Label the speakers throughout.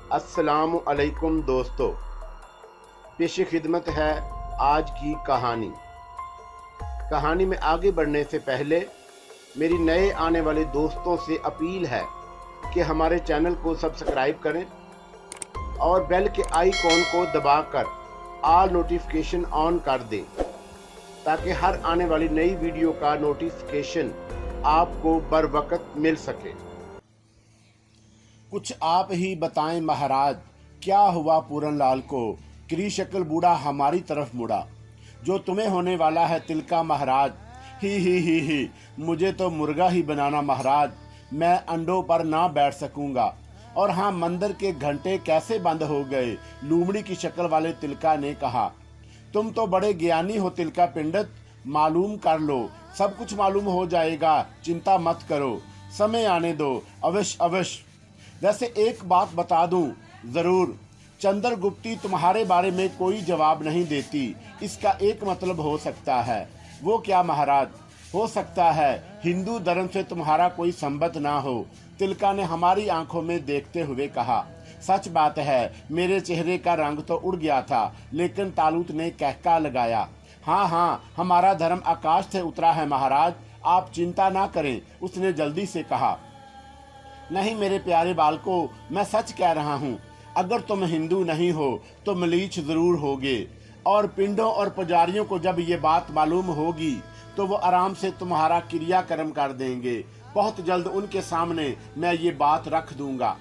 Speaker 1: अस्सलामु अलैकुम दोस्तों, पेश खिदमत है आज की कहानी। कहानी में आगे बढ़ने से पहले मेरी नए आने वाले दोस्तों से अपील है कि हमारे चैनल को सब्सक्राइब करें और बेल के आइकॉन को दबाकर ऑल नोटिफिकेशन ऑन कर दें ताकि हर आने वाली नई वीडियो का नोटिफिकेशन आपको बर वक्त मिल सके। कुछ आप ही बताएं महाराज, क्या हुआ पूरनलाल को? त्रिशक्ल बूढ़ा हमारी तरफ मुड़ा। जो तुम्हें होने वाला है तिलका महाराज। ही, मुझे तो मुर्गा ही बनाना महाराज, मैं अंडों पर ना बैठ सकूंगा। और हाँ, मंदिर के घंटे कैसे बंद हो गए? लूमड़ी की शक्ल वाले तिलका ने कहा। तुम तो बड़े ज्ञानी हो तिलका पिंडित, मालूम कर लो, सब कुछ मालूम हो जाएगा, चिंता मत करो, समय आने दो, अवश्य अवश्य। वैसे एक बात बता दूं, जरूर चंद्रगुप्ती तुम्हारे बारे में कोई जवाब नहीं देती। इसका एक मतलब हो सकता है। वो क्या महाराज? हो सकता है हिंदू धर्म से तुम्हारा कोई संबंध ना हो, तिलका ने हमारी आंखों में देखते हुए कहा। सच बात है, मेरे चेहरे का रंग तो उड़ गया था, लेकिन तालूत ने कहका लगाया। हाँ, हमारा धर्म आकाश से उतरा है महाराज, आप चिंता ना करें, उसने जल्दी से कहा। नहीं मेरे प्यारे बालकों, मैं सच कह रहा हूँ, अगर तुम हिंदू नहीं हो तो मलीच जरूर होगे। और पिंडों और पुजारियों को जब ये बात मालूम होगी तो वो आराम से तुम्हारा क्रियाक्रम कर देंगे। बहुत जल्द उनके सामने मैं ये बात रख दूंगा।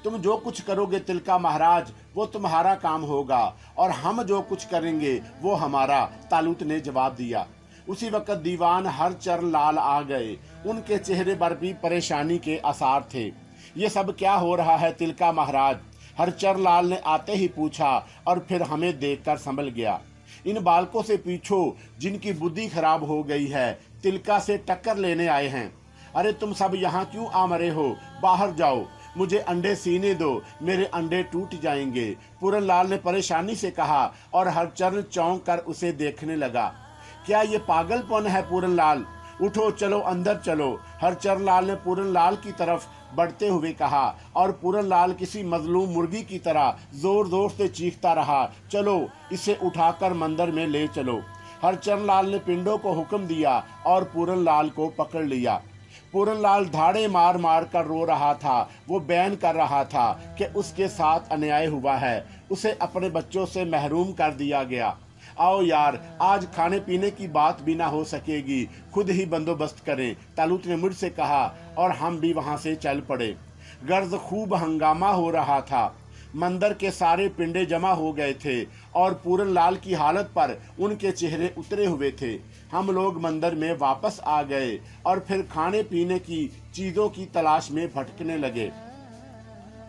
Speaker 1: तुम जो कुछ करोगे तिलका महाराज, वो तुम्हारा काम होगा, और हम जो कुछ करेंगे वो हमारा, तालूत ने जवाब दिया। उसी वक्त दीवान हरचरण लाल आ गए। उनके चेहरे पर भी परेशानी के आसार थे। ये सब क्या हो रहा है तिलका महाराज? हरचरण लाल ने आते ही पूछा, और फिर हमें देखकर संभल गया। इन बालकों से पूछो जिनकी बुद्धि खराब हो गई है, तिलका से टक्कर लेने आए हैं। अरे तुम सब यहाँ क्यों आ मरे हो? बाहर जाओ, मुझे अंडे सीने दो, मेरे अंडे टूट जाएंगे, पूरनलाल ने परेशानी से कहा। और हरचरण चौंक कर उसे देखने लगा। क्या ये पागलपन है पूरनलाल? उठो, चलो अंदर चलो, हरचरण लाल ने पूरनलाल की तरफ बढ़ते हुए कहा। और पूरनलाल किसी मजलूम मुर्गी की तरह जोर जोर से चीखता रहा, चलो इसे उठाकर मंदिर में ले चलो। हरचरण लाल ने पिंडों को हुक्म दिया और पूरनलाल को पकड़ लिया। पूरनलाल धाड़े मार मार कर रो रहा था। वो बयान कर रहा था कि उसके साथ अन्याय हुआ है, उसे अपने बच्चों से महरूम कर दिया गया। आओ यार, आज खाने पीने की बात भी ना हो सकेगी, खुद ही बंदोबस्त करें, तालूत ने मुझसे कहा। और हम भी वहां से चल पड़े। गर्ज खूब हंगामा हो रहा था। मंदिर के सारे पिंडे जमा हो गए थे और पूरनलाल की हालत पर उनके चेहरे उतरे हुए थे। हम लोग मंदिर में वापस आ गए और फिर खाने पीने की चीजों की तलाश में भटकने लगे।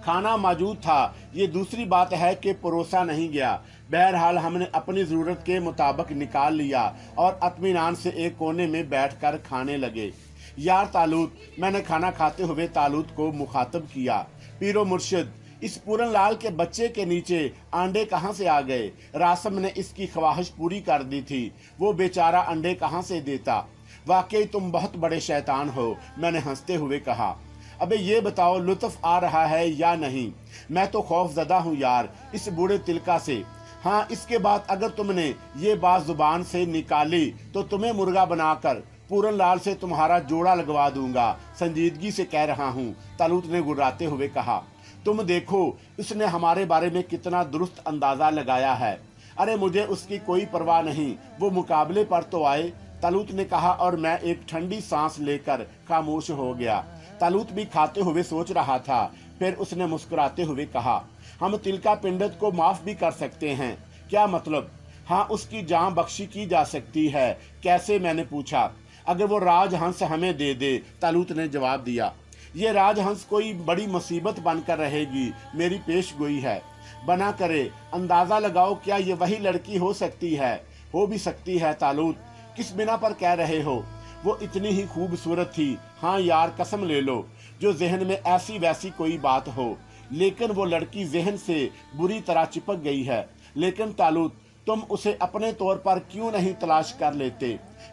Speaker 1: खाना मौजूद था, ये दूसरी बात है कि परोसा नहीं गया। बहरहाल हमने अपनी जरूरत के मुताबिक निकाल लिया और इत्मीनान से एक कोने में बैठकर खाने लगे। यार तालूत, मैंने खाना खाते हुए तालूत को मुखातब किया, पीरो मुर्शिद, इस पूरनलाल के बच्चे के नीचे अंडे कहाँ से आ गए? रासम ने इसकी ख्वाहिश पूरी कर दी थी, वो बेचारा अंडे कहाँ से देता? वाकई तुम बहुत बड़े शैतान हो, मैंने हंसते हुए कहा। अबे ये बताओ, लुत्फ आ रहा है या नहीं? मैं तो खौफजदा हूँ यार इस बूढ़े तिलका से। हाँ, इसके बाद अगर तुमने ये बात जुबान से निकाली तो तुम्हें मुर्गा बनाकर पूरनलाल से तुम्हारा जोड़ा लगवा दूंगा, संजीदगी से कह रहा हूँ, तालूत ने गुर्राते हुए कहा। तुम देखो उसने हमारे बारे में कितना दुरुस्त अंदाजा लगाया है। अरे मुझे उसकी कोई परवाह नहीं, वो मुकाबले पर तो आए, तालूत ने कहा। और मैं एक ठंडी सांस लेकर खामोश हो गया। तालूत भी खाते हुए सोच रहा था। फिर उसने मुस्कुराते हुए कहा, हम तिलका पिंडित को माफ भी कर सकते हैं। क्या मतलब? हाँ, उसकी जान बख्शी की जा सकती है। कैसे? मैंने पूछा। अगर वो राजहंस हमें दे दे, तालूत ने जवाब दिया। ये राजहंस कोई बड़ी मुसीबत बनकर रहेगी, मेरी पेशगोई है। बना करे, अंदाजा लगाओ, क्या ये वही लड़की हो सकती है? हो भी सकती है तालूत, किस बिना पर कह रहे हो? वो इतनी ही खूबसूरत थी। हाँ यार, कसम ले लो, जो जहन में ऐसी वैसी कोई बात हो, लेकिन वो लड़की जहन से बुरी तरह चिपक गई है। लेकिन तालूत, तुम उसे अपने तौर पर क्यों नहीं तलाश कर लेते?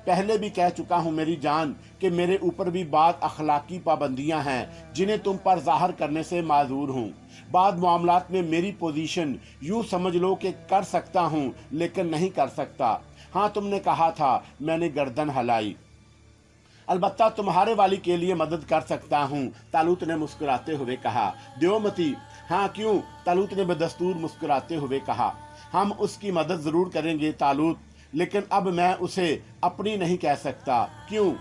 Speaker 1: पहले भी कह चुका हूं मेरी जान कि मेरे ऊपर भी बाद अखलाकी पाबंदियां हैं जिन्हें तुम पर जाहिर करने से माजूर हूं। बाद मामलात में मेरी पोजीशन यूं समझ लो कि कर सकता हूं लेकिन नहीं कर सकता। हाँ, तुमने कहा था, मैंने गर्दन हिलाई। अलबत्ता तुम्हारे वाली के लिए मदद कर सकता हूँ, तालूत ने मुस्कुराते हुए कहा। देवमती, हाँ क्यों? तालूत ने बदस्तूर मुस्कुराते हुए कहा। हम उसकी मदद जरूर करेंगे तालूत, लेकिन अब मैं उसे अपनी नहीं कह सकता। क्यों?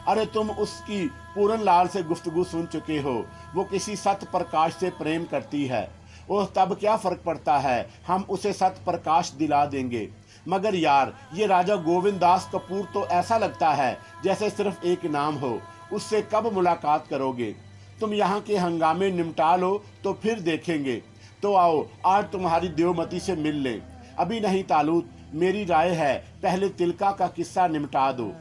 Speaker 1: अरे तुम उसकी पूरन लाल से गुफ्तगू सुन चुके हो, वो किसी सत प्रकाश से प्रेम करती है। ओह, तब क्या फर्क पड़ता है, हम उसे सत प्रकाश दिला देंगे। मगर यार, ये राजा गोविंद दास कपूर तो ऐसा लगता है जैसे सिर्फ एक नाम हो। उससे कब मुलाकात करोगे? तुम यहाँ के हंगामे निपटा लो तो फिर देखेंगे। तो आओ, आज तुम्हारी देवमती से मिल लें। अभी नहीं तालूत, मेरी राय है पहले तिलका का किस्सा निपटा दो।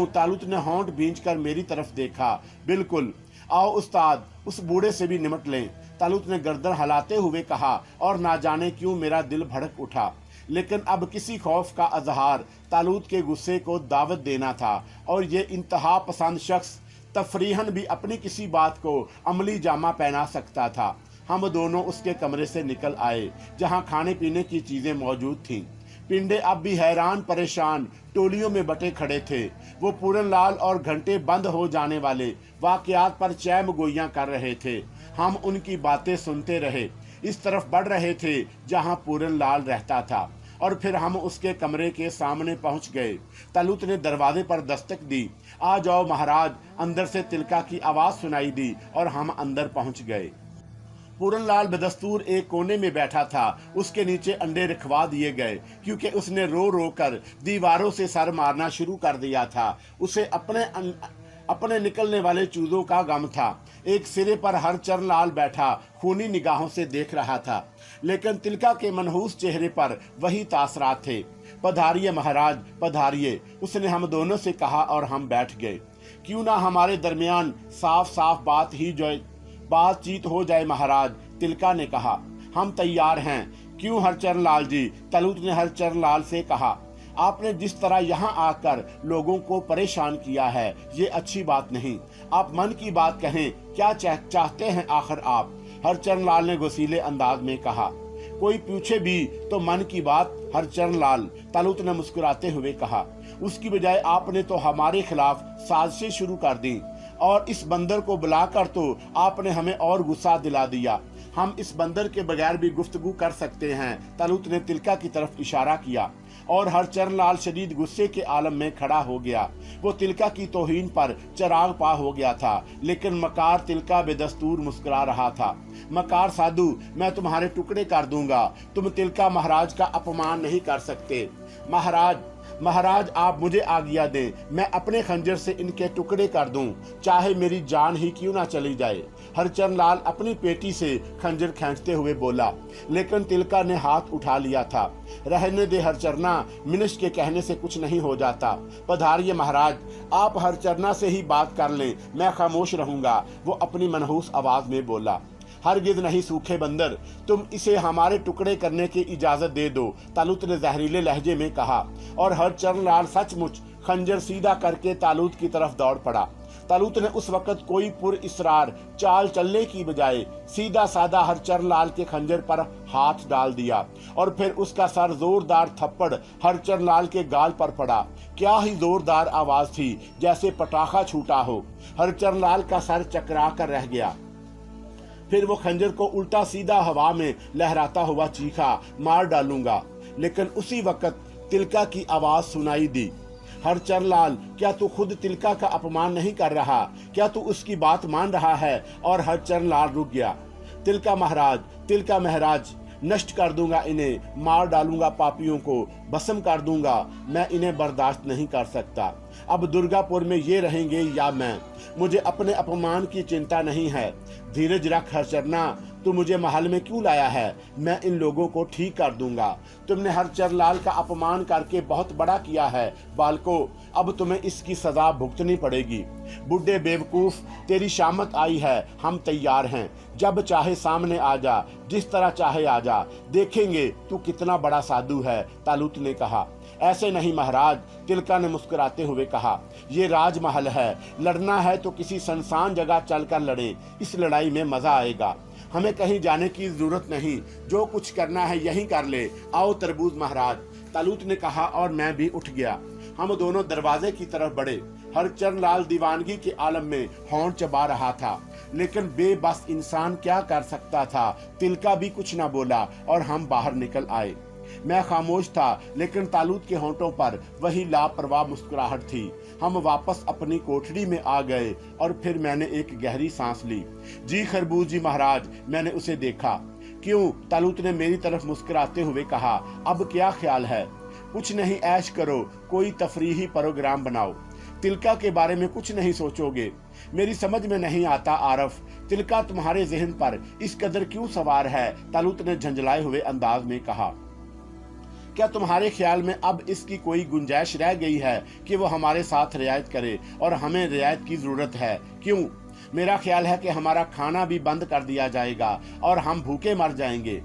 Speaker 1: तालूत ने होंठ भींच कर मेरी तरफ देखा। बिल्कुल, आओ उस्ताद, उस बूढ़े से भी निमट लें, तालूत ने गर्दन हिलाते हुए कहा। और ना जाने क्यों मेरा दिल भड़क उठा, लेकिन अब किसी खौफ का अजहार तालूत के गुस्से को दावत देना था, और ये इंतहा पसंद शख्स तफरीहन भी अपनी किसी बात को अमली जामा पहना सकता था। हम दोनों उसके कमरे से निकल आए जहां खाने पीने की चीजें मौजूद थीं। पिंडे अब भी हैरान परेशान टोलियों में बटे खड़े थे। वो पूरन लाल और घंटे बंद हो जाने वाले वाकयात पर चैम गोइयां कर रहे थे। हम उनकी बातें सुनते रहे, इस तरफ बढ़ रहे थे जहां पूरन लाल रहता था, और फिर हम उसके कमरे के सामने पहुंच गए। तालूत ने दरवाजे पर दस्तक दी। आ जाओ महाराज, अंदर से तिलका की आवाज सुनाई दी और हम अंदर पहुंच गए। पूरन लाल बदस्तूर एक कोने में बैठा था। उसके नीचे अंडे रखवा दिए गए क्योंकि उसने रो रो कर दीवारों से सर मारना शुरू कर दिया था। उसे अपने निकलने वाले चूजों का गम था। एक सिरे पर हरचरण लाल बैठा खूनी निगाहों से देख रहा था, लेकिन तिलका के मनहूस चेहरे पर वही तासरात थे। पधारिए महाराज, पधारिए, उसने हम दोनों से कहा और हम बैठ गए। क्यों ना हमारे दरमियान साफ साफ बातचीत हो जाए महाराज, तिलका ने कहा। हम तैयार हैं। क्यों हरचरण लाल जी? तालूत ने हरचरण लाल से कहा। आपने जिस तरह यहाँ आकर लोगों को परेशान किया है, ये अच्छी बात नहीं। आप मन की बात कहें, क्या चाहते हैं आखिर आप? हरचरण लाल ने गुस्सीले अंदाज में कहा। कोई पूछे भी तो मन की बात हरचरण लाल, तालूत ने मुस्कुराते हुए कहा। उसकी बजाय आपने तो हमारे खिलाफ साजिशें शुरू कर दी, और इस बंदर को बुलाकर तो आपने हमें और गुस्सा दिला दिया। हम इस बंदर के बगैर भी गुफ्तगू कर सकते हैं, तालूत ने तिलका की तरफ इशारा किया, और हरचरण लाल शदीद गुस्से के आलम में खड़ा हो गया। वो तिलका की तौहीन पर चिराग पा हो गया था, लेकिन मकार तिलका बेदस्तूर मुस्कुरा रहा था। मकार साधु, मैं तुम्हारे टुकड़े कर दूंगा। तुम तिलका महाराज का अपमान नहीं कर सकते। महाराज, आप मुझे आज्ञा दें, मैं अपने खंजर से इनके टुकड़े कर दूं, चाहे मेरी जान ही क्यों ना चली जाए। हरचरण लाल अपनी पेटी से खंजर खींचते हुए बोला, लेकिन तिलका ने हाथ उठा लिया था। रहने दे हरचरना, मिनिस्ट के कहने से कुछ नहीं हो जाता। पधारिए महाराज, आप हरचरना से ही बात कर लें, मैं खामोश रहूंगा, वो अपनी मनहूस आवाज में बोला। हरगिज नहीं सूखे बंदर, तुम इसे हमारे टुकड़े करने की इजाजत दे दो, तालूत ने जहरीले लहजे में कहा, और हरचरण लाल सचमुच खंजर सीधा करके तालूत की तरफ दौड़ पड़ा। तालूत ने उस वक्त कोई पुरइसरार चाल चलने की बजाय सीधा साधा हरचरण लाल के खंजर पर हाथ डाल दिया, और फिर उसका सर जोरदार थप्पड़ हरचरण लाल के गाल पर पड़ा। क्या ही जोरदार आवाज थी, जैसे पटाखा छूटा हो। हरचरण लाल का सर चकरा कर रह गया। फिर वो खंजर को उल्टा सीधा हवा में लहराता हुआ चीखा, मार डालूंगा। लेकिन उसी वक्त तिलका की आवाज सुनाई दी। हरचरण लाल, क्या तू खुद तिलका का अपमान नहीं कर रहा? क्या तू उसकी बात मान रहा है? और हरचरण लाल रुक गया। तिलका महाराज, नष्ट कर दूंगा इन्हें, मार डालूंगा पापियों को, भस्म कर दूंगा। मैं इन्हें बर्दाश्त नहीं कर सकता। अब दुर्गापुर में ये रहेंगे या मैं, मुझे अपने अपमान की चिंता नहीं है। धीरज रख हरचरना, तू मुझे महल में क्यों लाया है? मैं इन लोगों को ठीक कर दूंगा। तुमने हरचर लाल का अपमान करके बहुत बड़ा किया है बालको, अब तुम्हें इसकी सजा भुगतनी पड़ेगी। बुढ़े बेवकूफ, तेरी शामत आई है, हम तैयार हैं। जब चाहे सामने आ जा, जिस तरह चाहे आ जा, देखेंगे तू कितना बड़ा साधु है। तालूत ने कहा, ऐसे नहीं महाराज, तिलका ने मुस्कुराते हुए कहा, ये राजमहल है, लड़ना है तो किसी सुनसान जगह चलकर लड़े, इस लड़ाई में मजा आएगा। हमें कहीं जाने की जरूरत नहीं, जो कुछ करना है यहीं कर ले। आओ तरबूज महाराज, तालूत ने कहा और मैं भी उठ गया। हम दोनों दरवाजे की तरफ बढ़े। हरचंद लाल दीवानगी के आलम में होंठ चबा रहा था, लेकिन बेबस इंसान क्या कर सकता था। तिलका भी कुछ न बोला और हम बाहर निकल आए। मैं खामोश था, लेकिन तालूत के होंठों पर वही लापरवाह मुस्कुराहट थी। हम वापस अपनी कोठरी में आ गए और फिर मैंने एक गहरी सांस ली। जी खरबूज जी महाराज, मैंने उसे देखा। क्यों? तालूत ने मेरी तरफ मुस्कुराते हुए कहा, अब क्या ख्याल है? कुछ नहीं, ऐश करो, कोई तफरीही प्रोग्राम बनाओ। तिलका के बारे में कुछ नहीं सोचोगे? मेरी समझ में नहीं आता आरफ, तिलका तुम्हारे जहन पर इस कदर क्यों सवार है? तालूत ने झंझलाए हुए अंदाज में कहा, क्या तुम्हारे ख्याल में अब इसकी कोई गुंजाइश रह गई है कि वो हमारे साथ रियायत करे? और हमें रियायत की जरूरत है। क्यों? मेरा ख्याल है कि हमारा खाना भी बंद कर दिया जाएगा और हम भूखे मर जाएंगे।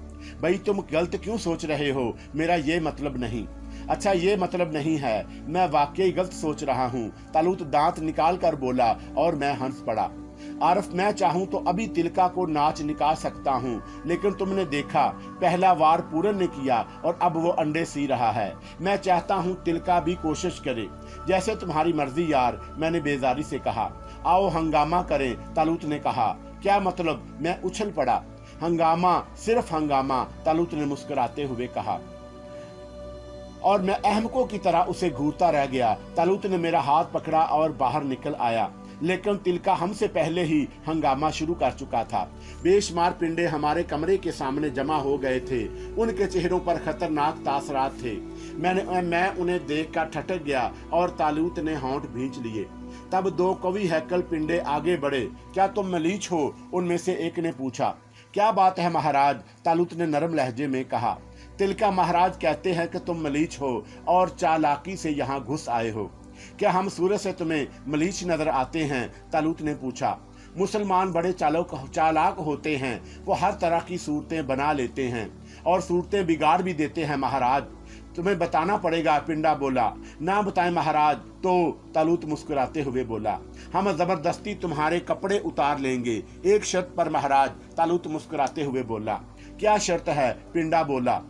Speaker 1: भाई तुम गलत क्यों सोच रहे हो? मेरा ये मतलब नहीं। अच्छा, ये मतलब नहीं है, मैं वाकई गलत सोच रहा हूँ। तालूत दांत निकाल कर बोला और मैं हंस पड़ा। आरफ, मैं चाहूं तो अभी तिलका को नाच निकाल सकता हूं, लेकिन तुमने देखा, पहला वार पूरन ने किया और अब वो अंडे सी रहा है। मैं चाहता हूं तिलका भी कोशिश करे। जैसे तुम्हारी मर्जी यार, मैंने बेजारी से कहा। आओ हंगामा करें, तालूत ने कहा। क्या मतलब? मैं उछल पड़ा। हंगामा, सिर्फ हंगामा, तालूत ने मुस्कुराते हुए कहा और मैं अहमकों की तरह उसे घूरता रह गया। तालूत ने मेरा हाथ पकड़ा और बाहर निकल आया, लेकिन तिलका हमसे पहले ही हंगामा शुरू कर चुका था। बेशुमार पिंडे हमारे कमरे के सामने जमा हो गए थे। उनके चेहरों पर खतरनाक तासरात थे। मैं उन्हें देखकर ठटक गया और तालूत ने होंठ भींच लिए। तब दो कवि हैकल पिंडे आगे बढ़े। क्या तुम मलीच हो? उनमें से एक ने पूछा। क्या बात है महाराज? तालूत ने नरम लहजे में कहा। तिलका महाराज कहते हैं कि तुम मलीच हो और चालाकी से यहाँ घुस आए हो। क्या हम सूरत से तुम्हें मलीच नजर आते हैं? तालूत ने पूछा। मुसलमान बड़े चालाक होते हैं, वो हर तरह की सूरतें बना लेते हैं और सूरतें बिगाड़ भी देते हैं महाराज। तुम्हें बताना पड़ेगा, पिंडा बोला। ना बताएं महाराज तो, तालूत मुस्कुराते हुए बोला, हम जबरदस्ती तुम्हारे कपड़े उतार लेंगे, एक शर्त पर महाराज। तालूत मुस्कुराते हुए बोला। क्या शर्त है? पिंडा बोला।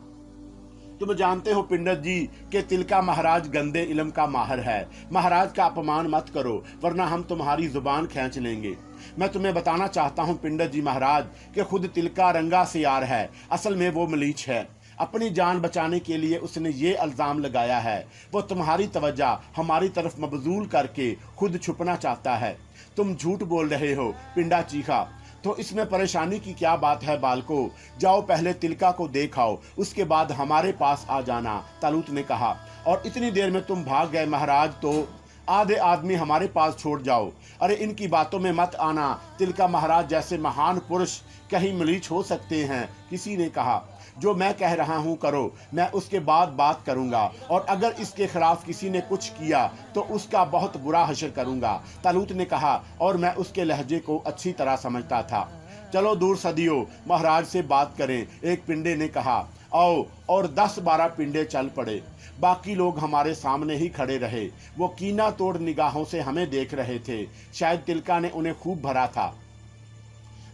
Speaker 1: तुम जानते हो पिंडत जी कि तिलका महाराज गंदे इल्म का माहिर है। महाराज का अपमान मत करो, वरना हम तुम्हारी जुबान खींच लेंगे। मैं तुम्हें बताना चाहता हूँ पिंडत जी महाराज कि खुद तिलका रंगा सियार है, असल में वो मलीच है। अपनी जान बचाने के लिए उसने ये इल्जाम लगाया है। वो तुम्हारी तवज्जो हमारी तरफ मबजूल करके खुद छुपना चाहता है। तुम झूठ बोल रहे हो, पिंडा चीखा। तो इसमें परेशानी की क्या बात है बालको? जाओ पहले तिलका को देखाओ, उसके बाद हमारे पास आ जाना, तालूत ने कहा। और इतनी देर में तुम भाग गए महाराज तो आधे आदमी हमारे पास छोड़ जाओ। अरे इनकी बातों में मत आना, तिलका महाराज जैसे महान पुरुष कहीं मलीच हो सकते हैं, किसी ने कहा। जो मैं कह रहा हूं करो, मैं उसके बाद बात करूंगा, और अगर इसके खिलाफ किसी ने कुछ किया तो उसका बहुत बुरा हश्र करूंगा, तालूत ने कहा। और मैं उसके लहजे को अच्छी तरह समझता था। चलो दूर सदियों महाराज से बात करें, एक पिंडे ने कहा। आओ, और 10-12 पिंडे चल पड़े। बाकी लोग हमारे सामने ही खड़े रहे। वो कीना तोड़ निगाहों से हमें देख रहे थे। शायद तिलका ने उन्हें खूब भरा था।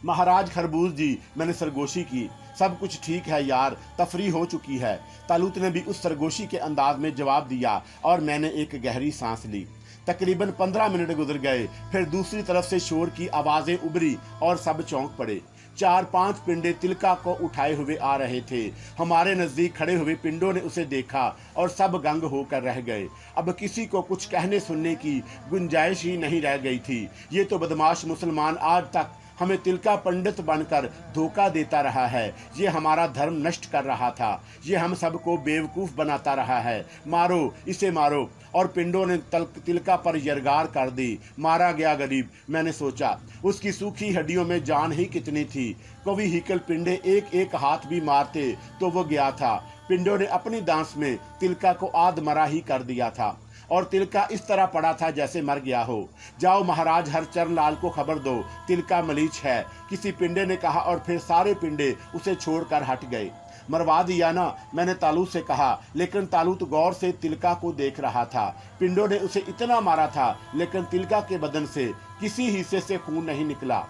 Speaker 1: महाराज खरबूज जी, मैंने सरगोशी की। सब कुछ ठीक है यार, तफरी हो चुकी है। तालूत ने भी उस सरगोशी के अंदाज में जवाब दिया और मैंने एक गहरी सांस ली। तकरीबन 15 मिनट गुजर गए, फिर दूसरी तरफ से शोर की आवाजें उभरी और सब चौंक पड़े। 4-5 पिंडे तिलका को उठाए हुए आ रहे थे। हमारे नजदीक खड़े हुए पिंडों ने उसे देखा और सब गंग होकर रह गए। अब किसी को कुछ कहने सुनने की गुंजाइश ही नहीं रह गई थी। ये तो बदमाश मुसलमान आज तक हमें तिलका पंडित बनकर धोखा देता रहा है। ये हमारा धर्म नष्ट कर रहा था। ये हम सबको बेवकूफ़ बनाता रहा है। मारो, इसे मारो। और पिंडों ने तिलका पर यरगार कर दी। मारा गया गरीब। मैंने सोचा उसकी सूखी हड्डियों में जान ही कितनी थी। कवि हिकल पिंडे एक एक हाथ भी मारते तो वो गया था। पिंडों ने अपनी दांस में तिलका को आधमरा ही कर दिया था और तिलका इस तरह पड़ा था जैसे मर गया हो। जाओ महाराज हरचरण लाल को खबर दो, तिलका मलीच है, किसी पिंडे ने कहा। और फिर सारे पिंडे उसे छोड़कर हट गए। मरवा दिया ना, मैंने तालूत से कहा, लेकिन तालूत गौर से तिलका को देख रहा था। पिंडों ने उसे इतना मारा था, लेकिन तिलका के बदन से किसी हिस्से से खून नहीं निकला।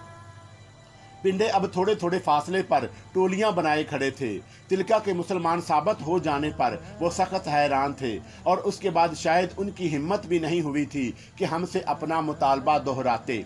Speaker 1: पिंडे अब थोड़े थोड़े फासले पर टोलियां बनाए खड़े थे। तिलका के मुसलमान साबित हो जाने पर वो सख्त हैरान थे और उसके बाद शायद उनकी हिम्मत भी नहीं हुई थी कि हमसे अपना मुतालबा दोहराते।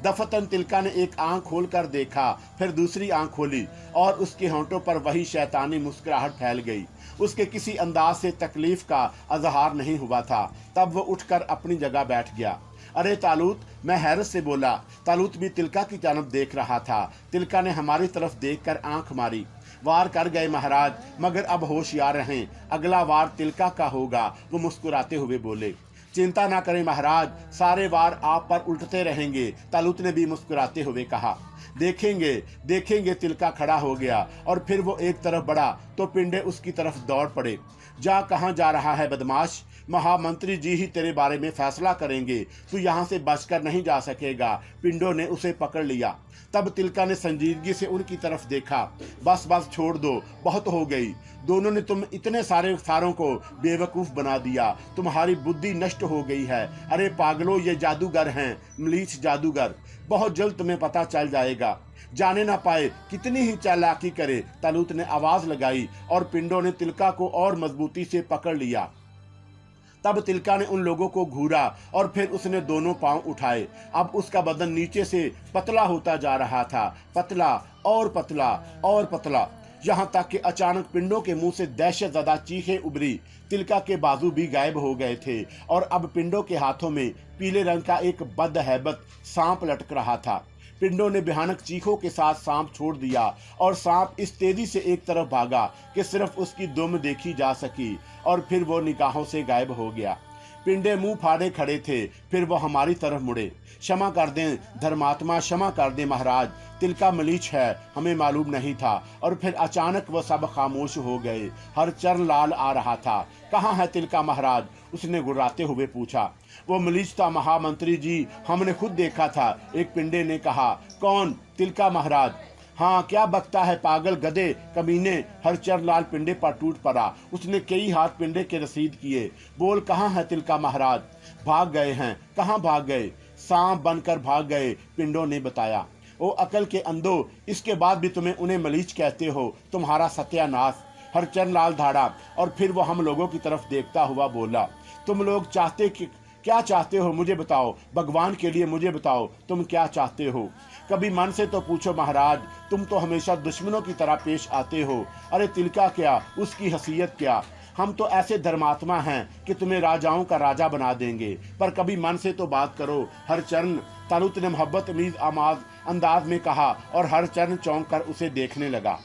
Speaker 1: दफतन तिलका ने एक आंख खोलकर देखा, फिर दूसरी आंख खोली और उसके होंठों पर वही शैतानी मुस्कुराहट फैल गई। उसके किसी अंदाज से तकलीफ का अजहार नहीं हुआ था। तब वो उठकर अपनी जगह बैठ गया। अरे तालूत, मैं हैरत से बोला। तालूत भी तिलका की जानब देख रहा था। तिलका ने हमारी तरफ देखकर आंख मारी। वार कर गए महाराज, मगर अब होशियार रहें, अगला वार तिलका का होगा। वो मुस्कुराते हुए बोले। चिंता ना करें महाराज, सारे वार आप पर उल्टते रहेंगे। तालूत ने भी मुस्कुराते हुए कहा। देखेंगे देखेंगे। तिलका खड़ा हो गया और फिर वो एक तरफ बढ़ा तो पिंडे उसकी तरफ दौड़ पड़े। जा, कहाँ जा रहा है बदमाश? महामंत्री जी ही तेरे बारे में फैसला करेंगे, तू यहाँ से बचकर नहीं जा सकेगा। पिंडों ने उसे पकड़ लिया। तब तिलका ने संजीदगी से उनकी तरफ देखा। बस बस छोड़ दो, बहुत हो गई। दोनों ने तुम इतने सारों को बेवकूफ़ बना दिया। तुम्हारी बुद्धि नष्ट हो गई है। अरे पागलों, ये जादूगर हैं, मलीच जादूगर। बहुत जल्द तुम्हें पता चल जाएगा। जाने ना पाए कितनी ही चालाकी करे। तालूत ने आवाज लगाई और पिंडों ने तिलका को और मजबूती से पकड़ लिया। तब तिलका ने उन लोगों को घूरा और फिर उसने दोनों पांव उठाए। अब उसका बदन नीचे से पतला होता जा रहा था, पतला और पतला और पतला, यहाँ तक कि अचानक पिंडों के मुंह से दहशतज़दा चीखें उभरी। तिलका के बाजू भी गायब हो गए थे और अब पिंडों के हाथों में पीले रंग का एक बदहैबत सांप लटक रहा था। पिंडों ने भयानक चीखों के साथ सांप छोड़ दिया और सांप इस तेजी से एक तरफ भागा कि सिर्फ उसकी दुम देखी जा सकी और फिर वो निगाहों से गायब हो गया। पिंडे मुंह फाड़े खड़े थे, फिर वो हमारी तरफ मुड़े। क्षमा कर दें धर्मात्मा, क्षमा कर दें महाराज, तिलका मलीच है, हमें मालूम नहीं था। और फिर अचानक वो सब खामोश हो गए। हरचरण लाल आ रहा था। कहाँ है तिलका महाराज? उसने गुर्राते हुए पूछा। वो मलीच था महामंत्री जी, हमने खुद देखा था, एक पिंडे ने कहा। कौन? तिलका महाराज। हाँ, क्या बकता है पागल गधे कमीने। हरचरण लाल पिंडे पर टूट पड़ा। उसने कई हाथ पिंडे के रसीद किए। बोल, कहाँ है तिलका महाराज? भाग गए हैं। कहाँ भाग गए? सांप बनकर भाग गए, पिंडों ने बताया। ओ अकल के अंधो, इसके बाद भी तुम्हें उन्हें मलीच कहते हो, तुम्हारा सत्यानाश। हरचरण लाल धाड़ा और फिर वो हम लोगों की तरफ देखता हुआ बोला। तुम लोग क्या चाहते हो मुझे बताओ, भगवान के लिए मुझे बताओ, तुम क्या चाहते हो? कभी मन से तो पूछो महाराज, तुम तो हमेशा दुश्मनों की तरह पेश आते हो। अरे तिलका क्या, उसकी हैसियत क्या? हम तो ऐसे धर्मात्मा हैं कि तुम्हें राजाओं का राजा बना देंगे, पर कभी मन से तो बात करो हरचरण। तालूत ने मोहब्बत अमीज अंदाज में कहा और हरचरण चौंक कर उसे देखने लगा।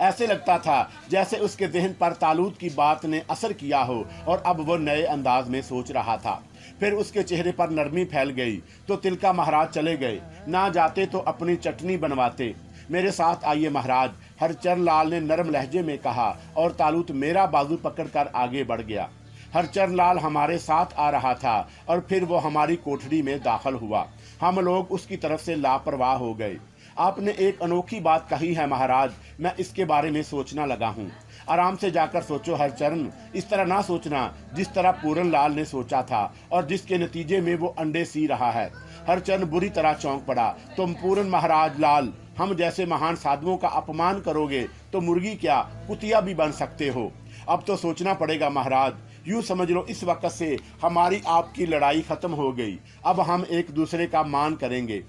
Speaker 1: ऐसे लगता था जैसे उसके ज़हन पर तालूत की बात ने असर किया हो और अब वो नए अंदाज में सोच रहा था। फिर उसके चेहरे पर नरमी फैल गई। तो तिलका महाराज चले गए। ना जाते तो अपनी चटनी बनवाते। मेरे साथ आइए महाराज, हरचरण लाल ने नरम लहजे में कहा और तालूत मेरा बाजू पकड़कर आगे बढ़ गया। हरचरण लाल हमारे साथ आ रहा था और फिर वो हमारी कोठरी में दाखिल हुआ। हम लोग उसकी तरफ से लापरवाह हो गए। आपने एक अनोखी बात कही है महाराज, मैं इसके बारे में सोचना लगा हूँ। आराम से जाकर सोचो हरचरण, इस तरह ना सोचना जिस तरह पूरन लाल ने सोचा था और जिसके नतीजे में वो अंडे सी रहा है। हरचरण बुरी तरह चौंक पड़ा। तुम पूरन महाराज लाल, हम जैसे महान साधुओं का अपमान करोगे तो मुर्गी क्या कुतिया भी बन सकते हो। अब तो सोचना पड़ेगा महाराज। यूँ समझ लो इस वक्त से हमारी आपकी लड़ाई खत्म हो गई। अब हम एक दूसरे का मान करेंगे।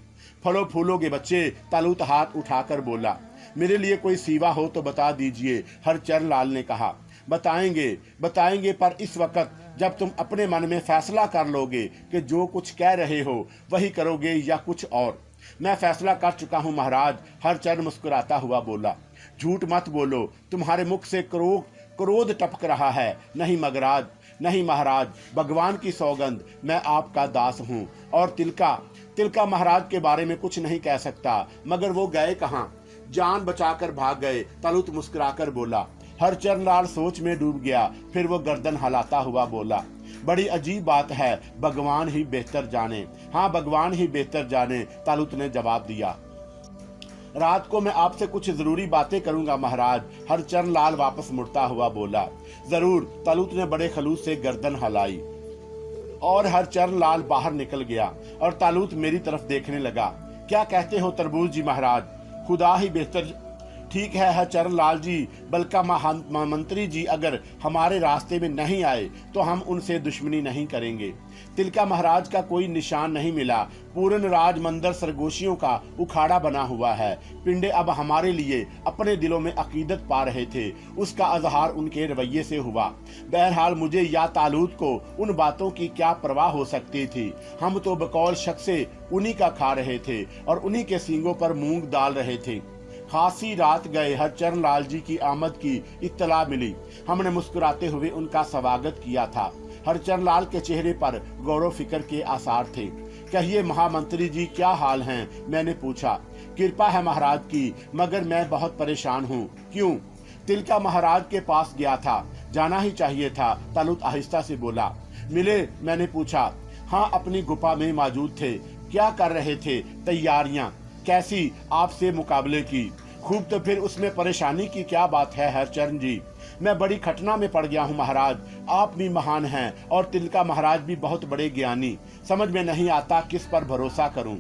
Speaker 1: फलो फूलों के बच्चे, तालूत हाथ उठाकर बोला। मेरे लिए कोई सीवा हो तो बता दीजिए, हरचरण लाल ने कहा। बताएंगे, पर इस वक्त जब तुम अपने मन में फैसला कर लोगे कि जो कुछ कह रहे हो वही करोगे या कुछ और। मैं फैसला कर चुका हूँ महाराज, हरचरण मुस्कुराता हुआ बोला। झूठ मत बोलो, तुम्हारे मुख से क्रोध टपक रहा है। नहीं मगराज, नहीं महाराज, भगवान की सौगंध, मैं आपका दास हूँ। और तिलका महाराज के बारे में कुछ नहीं कह सकता, मगर वो गए कहाँ? जान बचाकर भाग गए। तालुत मुस्कुराकर बोला। हरचरण लाल सोच में डूब गया। फिर वो गर्दन हिलाता हुआ बोला, बड़ी अजीब बात है, भगवान ही बेहतर जाने। हाँ, भगवान ही बेहतर जाने, तालुत ने जवाब दिया। रात को मैं आपसे कुछ जरूरी बातें करूंगा महाराज, हरचरण लाल वापस मुड़ता हुआ बोला। जरूर, तालुत ने बड़े खलूस से गर्दन हिलाई और हरचरण लाल बाहर निकल गया और तालुत मेरी तरफ देखने लगा। क्या कहते हो तरबूज जी महाराज? खुदा ही बेहतर। ठीक है हरचरण लाल जी, बल्कि मंत्री जी अगर हमारे रास्ते में नहीं आए तो हम उनसे दुश्मनी नहीं करेंगे। तिलका महाराज का कोई निशान नहीं मिला। पूर्ण राज मंदिर सरगोशियों का उखाड़ा बना हुआ है। पिंडे अब हमारे लिए अपने दिलों में अकीदत पा रहे थे। उसका अजहार उनके रवैये से हुआ। बहरहाल मुझे या तालुत को उन बातों की क्या परवाह हो सकती थी। हम तो बकौल शख्स से उन्हीं का खा रहे थे और उन्हीं के सींगों पर मूंग डाल रहे थे। खासी रात गए हरचरण लाल जी की आमद की इत्तला मिली। हमने मुस्कुराते हुए उनका स्वागत किया था। हरचरण लाल के चेहरे पर गौरव फिक्र के आसार थे। कहिए महामंत्री जी, क्या हाल हैं? मैंने पूछा। कृपा है महाराज की, मगर मैं बहुत परेशान हूँ। क्यों? तिलका महाराज के पास गया था, जाना ही चाहिए था, तालुत आहिस्ता से बोला। मिले? मैंने पूछा। हाँ, अपनी गुफा में मौजूद थे। क्या कर रहे थे? तैयारियां कैसी आपसे मुकाबले की? खूब। तो फिर उसमें परेशानी की क्या बात है हरचरण जी? मैं बड़ी खटना में पड़ गया हूँ महाराज। आप भी महान हैं और तिलका महाराज भी बहुत बड़े ज्ञानी। समझ में नहीं आता किस पर भरोसा करूं।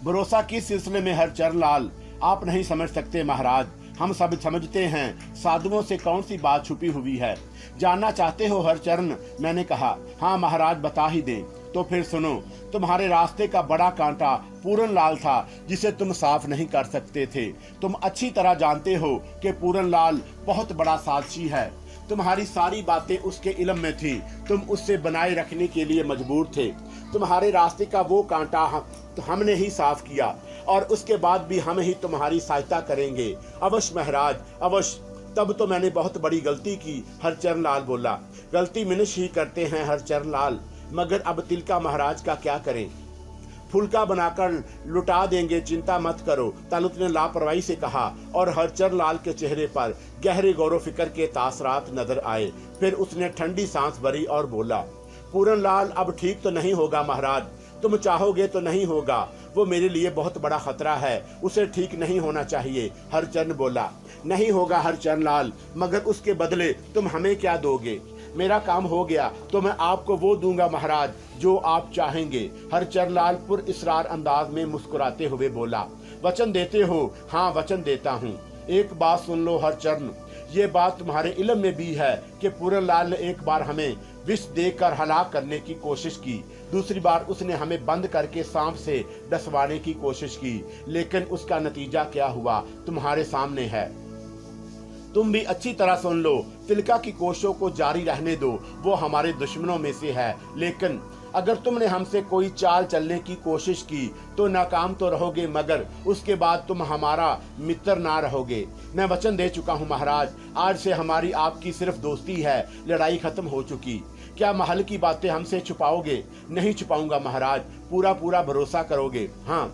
Speaker 1: भरोसा किस सिलसिले में हरचरण लाल? आप नहीं समझ सकते महाराज, हम सब समझते हैं। साधुओं से कौन सी बात छुपी हुई है? जानना चाहते हो हरचरण? मैंने कहा। हाँ महाराज, बता ही दें। तो फिर सुनो। तुम्हारे रास्ते का बड़ा कांटा पूरन लाल था, जिसे तुम साफ नहीं कर सकते थे। तुम अच्छी तरह जानते हो कि पूरन लाल बहुत बड़ा साजिशी है। तुम्हारी सारी बातें उसके इल्म में थी। तुम उससे बनाए रखने के लिए मजबूर थे। तुम्हारे रास्ते का वो कांटा हमने ही साफ किया और उसके बाद भी हम ही तुम्हारी सहायता करेंगे। अवश्य महाराज, अवश्य। तब तो मैंने बहुत बड़ी गलती की, हरचरण लाल बोला। गलती मनुष्य ही करते हैं हरचरण लाल, मगर अब तिलका महाराज का क्या करें? फुलका बनाकर लुटा देंगे, चिंता मत करो, तालुत ने लापरवाही से कहा। और हरचरण लाल के चेहरे पर गहरे गौरव फिक्र के तासरात नजर आए। फिर उसने ठंडी सांस भरी और बोला, पूरन लाल अब ठीक तो नहीं होगा महाराज। तुम चाहोगे तो नहीं होगा। वो मेरे लिए बहुत बड़ा खतरा है, उसे ठीक नहीं होना चाहिए। हरचरण बोला। नहीं होगा हरचरण लाल, मगर उसके बदले तुम हमें क्या दोगे? मेरा काम हो गया तो मैं आपको वो दूंगा महाराज जो आप चाहेंगे। हरचरण लाल पुर इसरार अंदाज में मुस्कुराते हुए बोला। वचन देते हो? हाँ, वचन देता हूँ। एक बात सुन लो हरचरण, ये बात तुम्हारे इल्म में भी है कि पूरन लाल ने एक बार हमें विष देकर हलाक करने की कोशिश की। दूसरी बार उसने हमें बंद करके सांप से डसवाने की कोशिश की, लेकिन उसका नतीजा क्या हुआ तुम्हारे सामने है। तुम भी अच्छी तरह सुन लो। तिलका की कोशिशों को जारी रहने दो, वो हमारे दुश्मनों में से है। लेकिन अगर तुमने हमसे कोई चाल चलने की कोशिश की तो नाकाम तो रहोगे, मगर उसके बाद तुम हमारा मित्र ना रहोगे। मैं वचन दे चुका हूँ महाराज, आज से हमारी आपकी सिर्फ दोस्ती है, लड़ाई खत्म हो चुकी। क्या महल की बातें हमसे छुपाओगे? नहीं छुपाऊंगा महाराज, पूरा पूरा भरोसा करोगे? हाँ,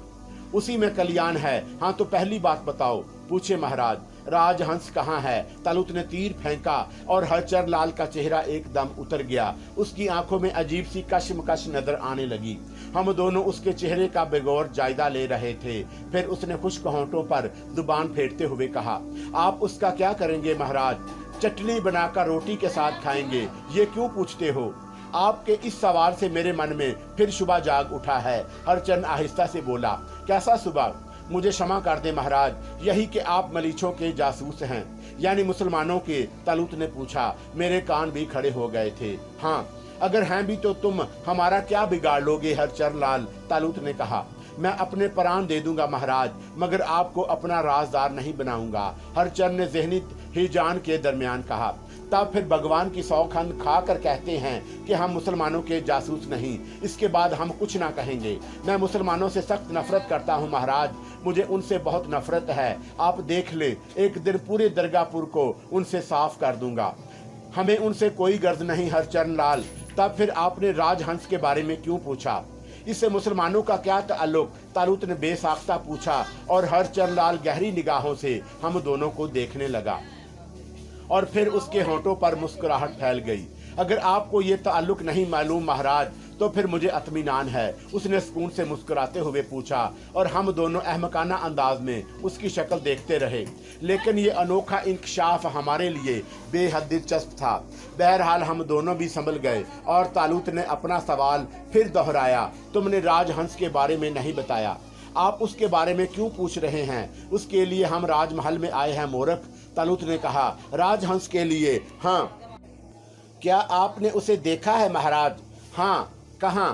Speaker 1: उसी में कल्याण है। हाँ, तो पहली बात बताओ। पूछे महाराज। राजहंस कहाँ है? तालुत ने तीर फेंका और हरचरण लाल का चेहरा एकदम उतर गया। उसकी आंखों में अजीब सी कशमकश नजर आने लगी। हम दोनों उसके चेहरे का बेगौर जायजा ले रहे थे। फिर उसने खुश्क होंठों पर जुबान फेरते हुए कहा, आप उसका क्या करेंगे महाराज? चटनी बनाकर रोटी के साथ खाएंगे। ये क्यों पूछते हो? आपके इस सवाल से मेरे मन में फिर शुबा जाग उठा है। हरचरण आहिस्ता से बोला। कैसा शुबा? मुझे क्षमा कर दे महाराज, यही कि आप मलीछों के जासूस हैं, यानी मुसलमानों के। तालुत ने पूछा। मेरे कान भी खड़े हो गए थे। हाँ, अगर हैं भी तो तुम हमारा क्या बिगाड़ लोगे हरचरण लाल? तालुत ने कहा। मैं अपने प्राण दे दूंगा महाराज, मगर आपको अपना राजदार नहीं बनाऊंगा। हरचरण ने जहनी हिजान के दरमियान कहा। तब फिर भगवान की सौखंड खाकर कहते हैं कि हम मुसलमानों के जासूस नहीं। इसके बाद हम कुछ ना कहेंगे। मैं मुसलमानों से सख्त नफरत करता हूँ महाराज, मुझे उनसे बहुत नफरत है। आप देख ले, एक दिन पूरे दरगाहपुर को उनसे साफ कर दूंगा। हमें उनसे कोई गर्ज नहीं हरचरण लाल। तब फिर आपने राजहंस के बारे में क्यों पूछा? इससे मुसलमानों का क्या ताल्लुक? तालूत ने बेसाख्ता पूछा और हरचरण लाल गहरी निगाहों से हम दोनों को देखने लगा और फिर उसके होंठों पर मुस्कुराहट फैल गई। अगर आपको ये ताल्लुक नहीं मालूम महाराज तो फिर मुझे अत्मीनान है, उसने सुकून से मुस्कुराते हुए पूछा और हम दोनों अहमकाना अंदाज में उसकी शक्ल देखते रहे। लेकिन ये अनोखा इंकशाफ हमारे लिए बेहद दिलचस्प था। बहरहाल हम दोनों भी संभल गए और तालूत ने अपना सवाल फिर दोहराया, तुमने राजहंस के बारे में नहीं बताया, आप उसके बारे में क्यों पूछ रहे हैं? उसके लिए हम राजमहल में आए हैं मूर्ख। तालूत ने कहा, राजहंस के लिए? हाँ। क्या आपने उसे देखा है महाराज? हाँ। कहाँ?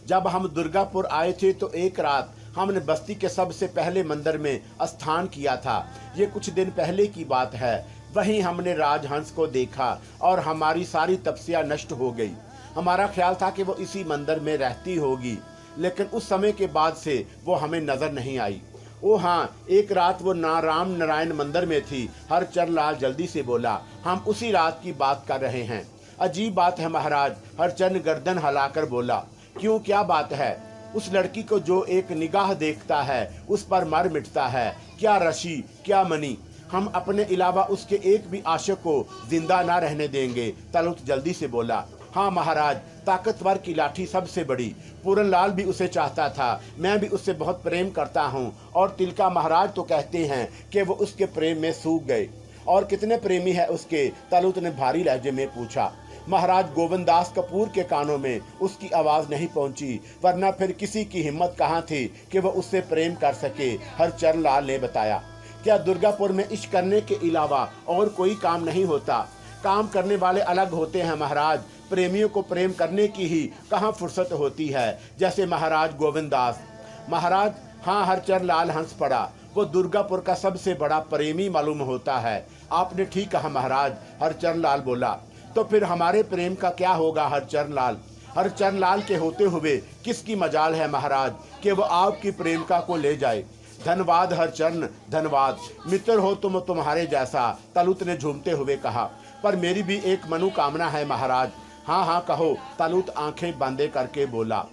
Speaker 1: जब हम दुर्गापुर आए थे तो एक रात हमने बस्ती के सबसे पहले मंदिर में स्थान किया था। ये कुछ दिन पहले की बात है। वहीं हमने राजहंस को देखा और हमारी सारी तपस्या नष्ट हो गई। हमारा ख्याल था कि वो इसी मंदिर में रहती होगी, लेकिन उस समय के बाद से वो हमें नजर नहीं आई। ओ हाँ, एक रात वो राम नारायण मंदिर में थी। हरचरण लाल जल्दी से बोला, हम उसी रात की बात कर रहे हैं। अजीब बात है महाराज, हरचंद गर्दन हिलाकर बोला। क्यों, क्या बात है? उस लड़की को जो एक निगाह देखता है उस पर मर मिटता है। क्या रशी, क्या मनी, हम अपने अलावा उसके एक भी आशिक को जिंदा ना रहने देंगे। तालूत जल्दी से बोला, हाँ महाराज, ताकतवर की लाठी सबसे बड़ी। पूरन लाल भी उसे चाहता था, मैं भी उससे बहुत प्रेम करता हूँ और तिलका महाराज तो कहते हैं कि वो उसके प्रेम में सूख गए। और कितने प्रेमी है उसके? तालूत ने भारी लहजे में पूछा। महाराज गोविंदास कपूर के कानों में उसकी आवाज नहीं पहुंची, वरना फिर किसी की हिम्मत कहाँ थी कि वह उससे प्रेम कर सके। हरचरण लाल ने बताया, क्या दुर्गापुर में इश्क करने के अलावा और कोई काम नहीं होता? काम करने वाले अलग होते हैं महाराज, प्रेमियों को प्रेम करने की ही कहाँ फुर्सत होती है, जैसे महाराज गोविंदास। महाराज, हाँ, हरचरण लाल हंस पड़ा, वो दुर्गापुर का सबसे बड़ा प्रेमी मालूम होता है। आपने ठीक कहा महाराज, हरचरण लाल बोला। तो फिर हमारे प्रेम का क्या होगा हरचरण लाल? हरचरण लाल के होते हुए किसकी मजाल है महाराज कि वो आपकी प्रेमिका को ले जाए? धन्यवाद हरचरण, धन्यवाद, मित्र हो तुम तुम्हारे जैसा। तालूत ने झूमते हुए कहा, पर मेरी भी एक मनोकामना है महाराज। हाँ हाँ कहो, तालूत आंखें बांधे करके बोला।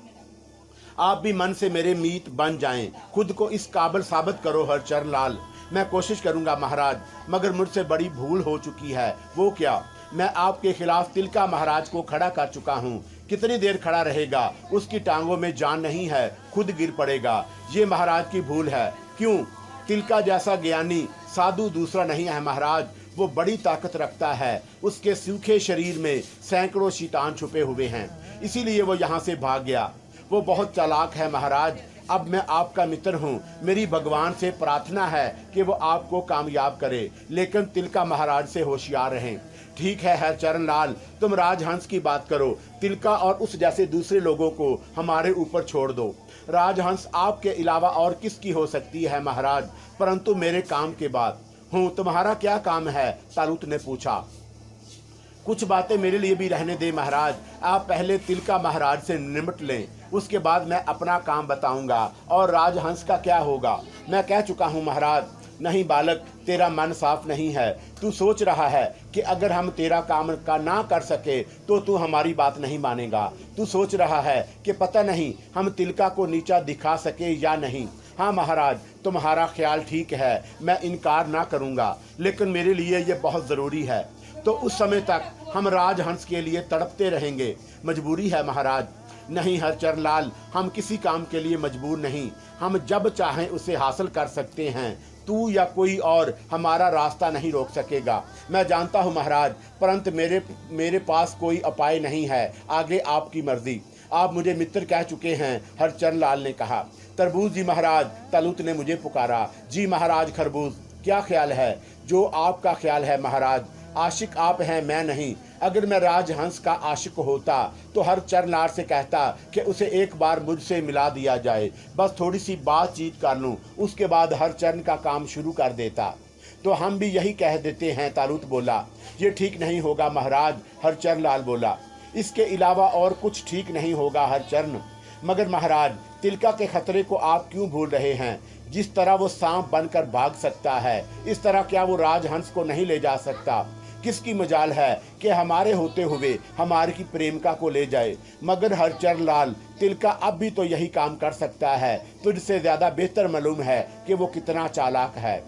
Speaker 1: आप भी मन से मेरे मीत बन जाएं, खुद को इस काबिल साबित करो हरचरण लाल। मैं कोशिश करूंगा महाराज, मगर मुझसे बड़ी भूल हो चुकी है। वो क्या? मैं आपके खिलाफ तिलका महाराज को खड़ा कर चुका हूँ। कितनी देर खड़ा रहेगा? उसकी टांगों में जान नहीं है, खुद गिर पड़ेगा। ये महाराज की भूल है। क्यों? तिलका जैसा ज्ञानी साधु दूसरा नहीं है महाराज। वो बड़ी ताकत रखता है, उसके सूखे शरीर में सैकड़ों शैतान छुपे हुए हैं, इसीलिए वो यहाँ से भाग गया। वो बहुत चालाक है महाराज। अब मैं आपका मित्र हूँ, मेरी भगवान से प्रार्थना है कि वो आपको कामयाब करे, लेकिन तिलका महाराज से होशियार रहें। ठीक है हरचरण लाल, तुम राजहंस की बात करो, तिलका और उस जैसे दूसरे लोगों को हमारे ऊपर छोड़ दो। राजहंस आपके अलावा और किसकी हो सकती है महाराज, परंतु मेरे काम के बाद। हूँ, तुम्हारा क्या काम है? तालूत ने पूछा। कुछ बातें मेरे लिए भी रहने दे महाराज, आप पहले तिलका महाराज से निपट लें, उसके बाद मैं अपना काम बताऊंगा। और राजहंस का क्या होगा? मैं कह चुका हूँ महाराज। नहीं बालक, तेरा मन साफ नहीं है। तू सोच रहा है कि अगर हम तेरा काम का ना कर सके तो तू हमारी बात नहीं मानेगा। तू सोच रहा है कि पता नहीं हम तिलका को नीचा दिखा सके या नहीं। हाँ महाराज, तुम्हारा ख्याल ठीक है, मैं इनकार ना करूँगा, लेकिन मेरे लिए ये बहुत ज़रूरी है। तो उस समय तक हम राजहंस के लिए तड़पते रहेंगे। मजबूरी है महाराज। नहीं हरचरण लाल, हम किसी काम के लिए मजबूर नहीं, हम जब चाहें उसे हासिल कर सकते हैं। तू या कोई और हमारा रास्ता नहीं रोक सकेगा। मैं जानता हूँ महाराज, परंतु मेरे पास कोई उपाय नहीं है, आगे आपकी मर्जी। आप मुझे मित्र कह चुके हैं, हरचरण लाल ने कहा। तरबूज जी महाराज, तालूत ने मुझे पुकारा। जी महाराज खरबूज, क्या ख्याल है? जो आपका ख्याल है महाराज। आशिक आप हैं, मैं नहीं। अगर मैं राजहंस का आशिक होता तो हरचरण लाल से कहता कि उसे एक बार मुझसे मिला दिया जाए, बस थोड़ी सी बातचीत कर लूं, उसके बाद हरचरण का काम शुरू कर देता। तो हम भी यही कह देते हैं, तालूत बोला। ये ठीक नहीं होगा महाराज, हरचरण लाल बोला। इसके अलावा और कुछ ठीक नहीं होगा हरचरण। मगर महाराज, तिलका के खतरे को आप क्यों भूल रहे हैं? जिस तरह वो सांप बनकर भाग सकता है, इस तरह क्या वो राजहंस को नहीं ले जा सकता? किसकी मजाल है कि हमारे होते हुए हमारी की प्रेमिका को ले जाए? मगर हरचरण लाल, तिलका अब भी तो यही काम कर सकता है। तुझसे ज्यादा बेहतर मालूम है कि वो कितना चालाक है।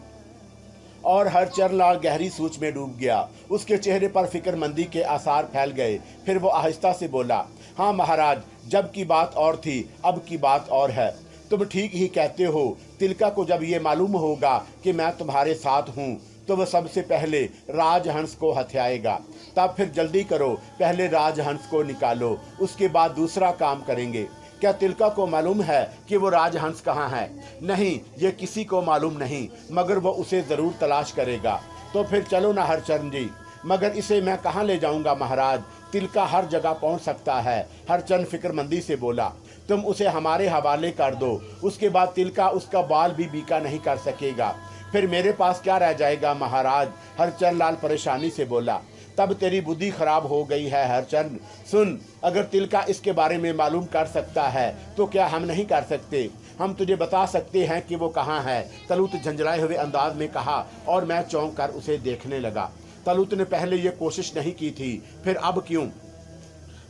Speaker 1: और हरचरण लाल गहरी सोच में डूब गया। उसके चेहरे पर फिक्रमंदी के आसार फैल गए। फिर वो आहिस्ता से बोला, हाँ महाराज, जब की बात और थी, अब की बात और है। तुम ठीक ही कहते हो। तिलका को जब ये मालूम होगा कि मैं तुम्हारे साथ हूँ, तो वह सबसे पहले राजहंस को हथियाएगा। तब फिर जल्दी करो, पहले राजहंस को निकालो, उसके बाद दूसरा काम करेंगे। क्या तिलका को मालूम है कि वो राजहंस कहाँ है? नहीं, ये किसी को मालूम नहीं, मगर वो उसे जरूर तलाश करेगा। तो फिर चलो ना हरचरण जी। मगर इसे मैं कहाँ ले जाऊंगा महाराज? तिलका हर जगह पहुंच सकता है। हरचरण फिक्रमंदी से बोला, तुम उसे हमारे हवाले कर दो, उसके बाद तिलका उसका बाल भी बीका नहीं कर सकेगा। फिर मेरे पास क्या रह जाएगा महाराज? हरचरण लाल परेशानी से बोला। तब तेरी बुद्धि खराब हो गई है हरचरण। सुन, अगर तिलका इसके बारे में मालूम कर सकता है तो क्या हम नहीं कर सकते? हम तुझे बता सकते हैं कि वो कहाँ है। तलूत झंझलाए हुए अंदाज में कहा, और मैं चौंक कर उसे देखने लगा। तलूत ने पहले ये कोशिश नहीं की थी, फिर अब क्यों?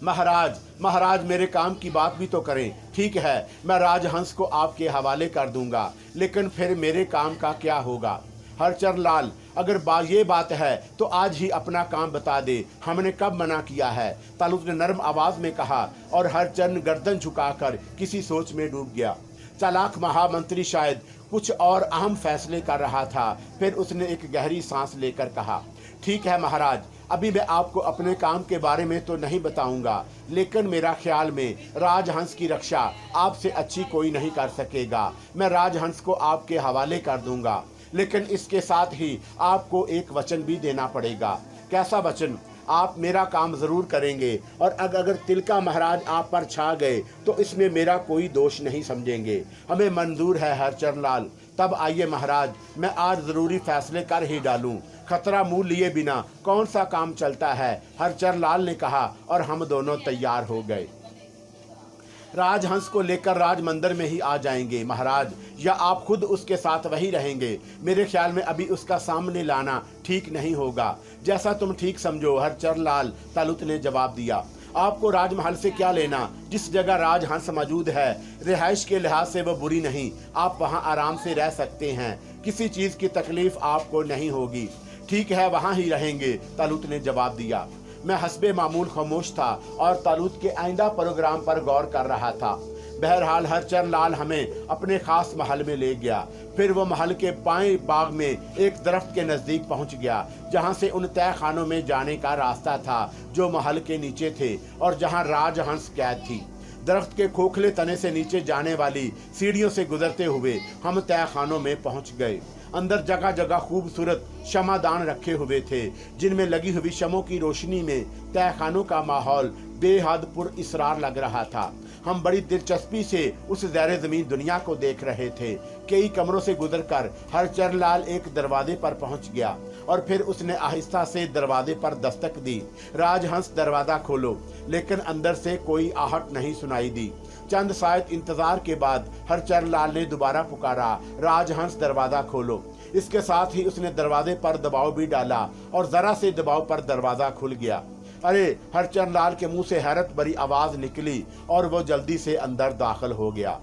Speaker 1: महाराज मेरे काम की बात भी तो करें। ठीक है, मैं राजहंस को आपके हवाले कर दूंगा, लेकिन फिर मेरे काम का क्या होगा? हरचरण लाल, अगर ये बात है तो आज ही अपना काम बता दे, हमने कब मना किया है? तालुक ने नर्म आवाज में कहा, और हरचरण गर्दन झुकाकर किसी सोच में डूब गया। चालाक महामंत्री शायद कुछ और अहम फैसले कर रहा था। फिर उसने एक गहरी सांस लेकर कहा, ठीक है महाराज, अभी मैं आपको अपने काम के बारे में तो नहीं बताऊंगा, लेकिन मेरा ख्याल में राजहंस की रक्षा आपसे अच्छी कोई नहीं कर सकेगा। मैं राजहंस को आपके हवाले कर दूंगा, लेकिन इसके साथ ही आपको एक वचन भी देना पड़ेगा। कैसा वचन? आप मेरा काम जरूर करेंगे, और अगर तिलका महाराज आप पर छा गए तो इसमें मेरा कोई दोष नहीं समझेंगे। हमें मंजूर है हरचरण लाल। तब आइए महाराज, मैं आज जरूरी फैसले कर ही डालूं। खतरा मुंह लिए बिना कौन सा काम चलता है? हरचरण लाल ने कहा, और हम दोनों तैयार हो गए। राजहंस को लेकर राज मंदिर में ही आ जाएंगे महाराज, या आप खुद उसके साथ वही रहेंगे? मेरे ख्याल में अभी उसका सामने लाना ठीक नहीं होगा। जैसा तुम ठीक समझो हरचरण लाल, तालुत ने जवाब दिया। आपको राजमहल से क्या लेना? जिस जगह राजहंस मौजूद है, रिहाइश के लिहाज से वह बुरी नहीं। आप वहां आराम से रह सकते हैं, किसी चीज की तकलीफ आपको नहीं होगी। ठीक है, वहां ही रहेंगे, तालुत ने जवाब दिया। मैं हस्बे मामूल खामोश था और तालुत के आइंदा प्रोग्राम पर गौर कर रहा था। बहरहाल हरचरण लाल हमें अपने खास महल में ले गया। फिर वो महल के बाएं बाग में एक दरख्त के नजदीक पहुंच गया, जहां से उन तय खानों में जाने का रास्ता था जो महल के नीचे थे और जहां राजहंस कैद थी। दरख्त के खोखले तने से नीचे जाने वाली सीढ़ियों से गुजरते हुए हम तय खानों में पहुंच गए। अंदर जगह जगह खूबसूरत शमादान रखे हुए थे, जिनमें लगी हुई शमों की रोशनी में तय खानों का माहौल बेहद पुरअसरार लग रहा था। हम बड़ी दिलचस्पी से उस ज़ैरे ज़मीन दुनिया को देख रहे थे। कई कमरों से गुजरकर हरचरण लाल एक दरवाजे पर पहुंच गया, और फिर उसने आहिस्ता से दरवाजे पर दस्तक दी। राजहंस, दरवाजा खोलो। लेकिन अंदर से कोई आहट नहीं सुनाई दी। चंद शायद इंतजार के बाद हरचरण लाल ने दोबारा पुकारा, राजहंस, दरवाजा खोलो। इसके साथ ही उसने दरवाजे पर दबाव भी डाला, और जरा से दबाव पर दरवाजा खुल गया। अरे! हरचरण लाल के मुंह से हैरत भरी आवाज निकली, और वो जल्दी से अंदर दाखिल हो गया।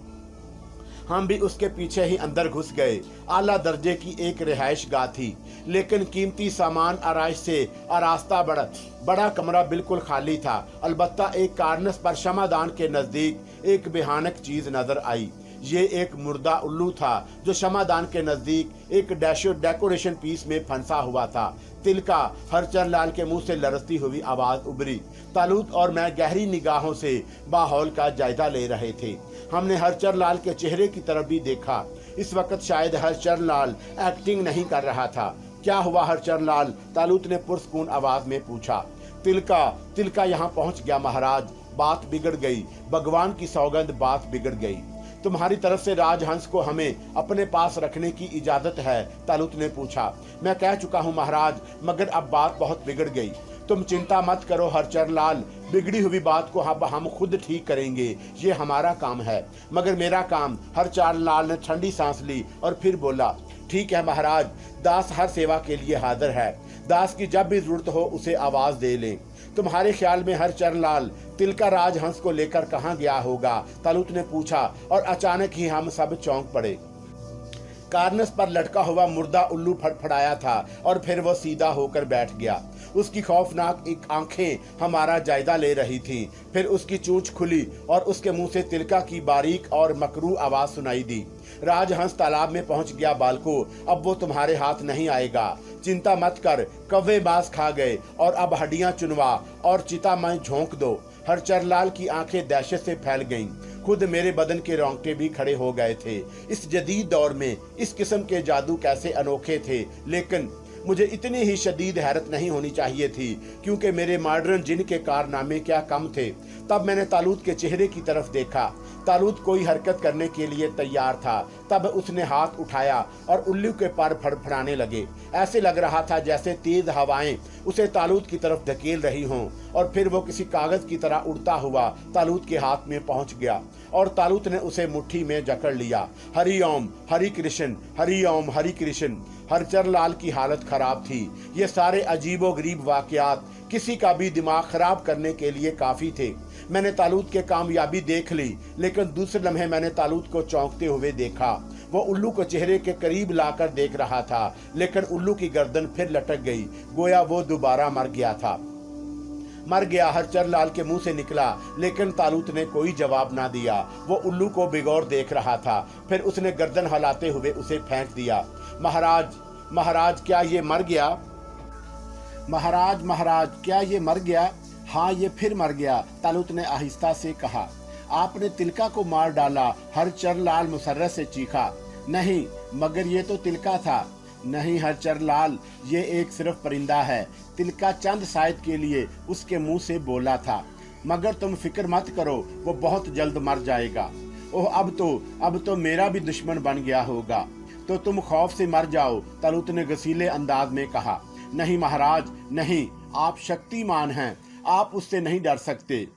Speaker 1: हम भी उसके पीछे ही अंदर घुस गए। आला दर्जे की एक रिहाइश गाह थी, लेकिन कीमती सामान आराइश से आरास्ता बड़ा कमरा बिल्कुल खाली था। अलबत्ता एक कार्नस पर शमादान के नजदीक एक भयानक चीज नजर आई। ये एक मुर्दा उल्लू था जो शमादान के नजदीक एक डेकोरेशन पीस में फंसा हुआ था। तिलका! हरचरण लाल के मुंह से लरसती हुई आवाज उभरी। तालुत और मैं गहरी निगाहों से माहौल का जायजा ले रहे थे। हमने हरचरण लाल के चेहरे की तरफ भी देखा। इस वक्त शायद हरचरण लाल एक्टिंग नहीं कर रहा था। क्या हुआ हरचरण लाल? तालुत ने पुरस्कून आवाज में पूछा। तिलका यहाँ पहुंच गया महाराज। बात बिगड़ गई, भगवान की सौगंध, बात बिगड़ गई। तुम्हारी तरफ से राजहंस को हमें अपने पास रखने की इजाजत है? तालूत ने पूछा। मैं कह चुका हूँ महाराज, मगर अब बात बहुत बिगड़ गई। तुम चिंता मत करो हरचर लाल, बिगड़ी हुई बात को हम खुद ठीक करेंगे, ये हमारा काम है। मगर मेरा काम? हरचर लाल ने ठंडी सांस ली और फिर बोला, ठीक है महाराज, दास हर सेवा के लिए हाजिर है। दास की जब भी जरूरत हो उसे आवाज दे लें। तुम्हारे ख्याल में हरचर लाल तिलका राजहंस को लेकर कहाँ गया होगा? तालूत ने पूछा और अचानक ही हम सब चौंक पड़े। कार्नस पर लटका हुआ मुर्दा उल्लू फड़फड़ाया था और फिर वो सीधा होकर बैठ गया। उसकी खौफनाक एक आंखें हमारा जायजा ले रही थीं। फिर उसकी चोंच खुली और उसके मुंह से तिलका की बारीक और मकरू आवाज सुनाई दी। राजहंस तालाब में पहुंच गया बालको, अब वो तुम्हारे हाथ नहीं आएगा। चिंता मत कर, कव्वे बास खा गए और अब हड्डियां चुनवा और चिता में झोंक दो। हरचर लाल की आंखें दहशत से फैल गईं। खुद मेरे बदन के रोंगटे भी खड़े हो गए थे। इस जदीद दौर में इस किस्म के जादू कैसे अनोखे थे, लेकिन मुझे इतनी ही शदीद हैरत नहीं होनी चाहिए थी, क्योंकि मेरे मॉडर्न जिन के कारनामे क्या कम थे। तब मैंने तालूत के चेहरे की तरफ देखा। तालूत कोई हरकत करने के लिए तैयार था। तब उसने हाथ उठाया और उल्लू के पर फड़फड़ाने लगे। ऐसे लग रहा था जैसे तेज हवाएं उसे तालूत की तरफ धकेल रही हों, और फिर वो किसी कागज की तरह उड़ता हुआ तालूत के हाथ में पहुंच गया और तालूत ने उसे मुट्ठी में जकड़ लिया। हरि ओम हरि कृष्ण, हरि ओम हरि कृष्ण। हरचर लाल की हालत खराब थी। ये सारे अजीबो गरीब वाकयात किसी का भी दिमाग खराब करने के लिए काफी थे। मैंने तालूत के कामयाबी देख ली, लेकिन दूसरे लम्हे मैंने तालूत को चौंकते हुए देखा। वो उल्लू को चेहरे के करीब लाकर देख रहा था, लेकिन उल्लू की गर्दन फिर लटक गई, गोया वो दोबारा मर गया था। मर गया, हरचर लाल के मुंह से निकला, लेकिन तालूत ने कोई जवाब ना दिया। वो उल्लू को बिगौर देख रहा था। फिर उसने गर्दन हिलाते हुए उसे फेंक दिया। महाराज, महाराज, क्या ये मर गया? महाराज, महाराज, क्या ये मर गया? हाँ, ये फिर मर गया, तालूत ने आहिस्ता से कहा। आपने तिलका को मार डाला? हरचर लाल मुसर्रत से चीखा। नहीं, मगर ये तो तिलका था। नहीं हरचर लाल, ये एक सिर्फ परिंदा है। तिलका चंद शायद के लिए उसके मुंह से बोला था, मगर तुम फिक्र मत करो, वो बहुत जल्द मर जाएगा। ओह, अब तो मेरा भी दुश्मन बन गया होगा। तो तुम खौफ से मर जाओ, तालूत ने गसीले अंदाज में कहा। नहीं महाराज, नहीं, आप शक्तिमान हैं, आप उससे नहीं डर सकते।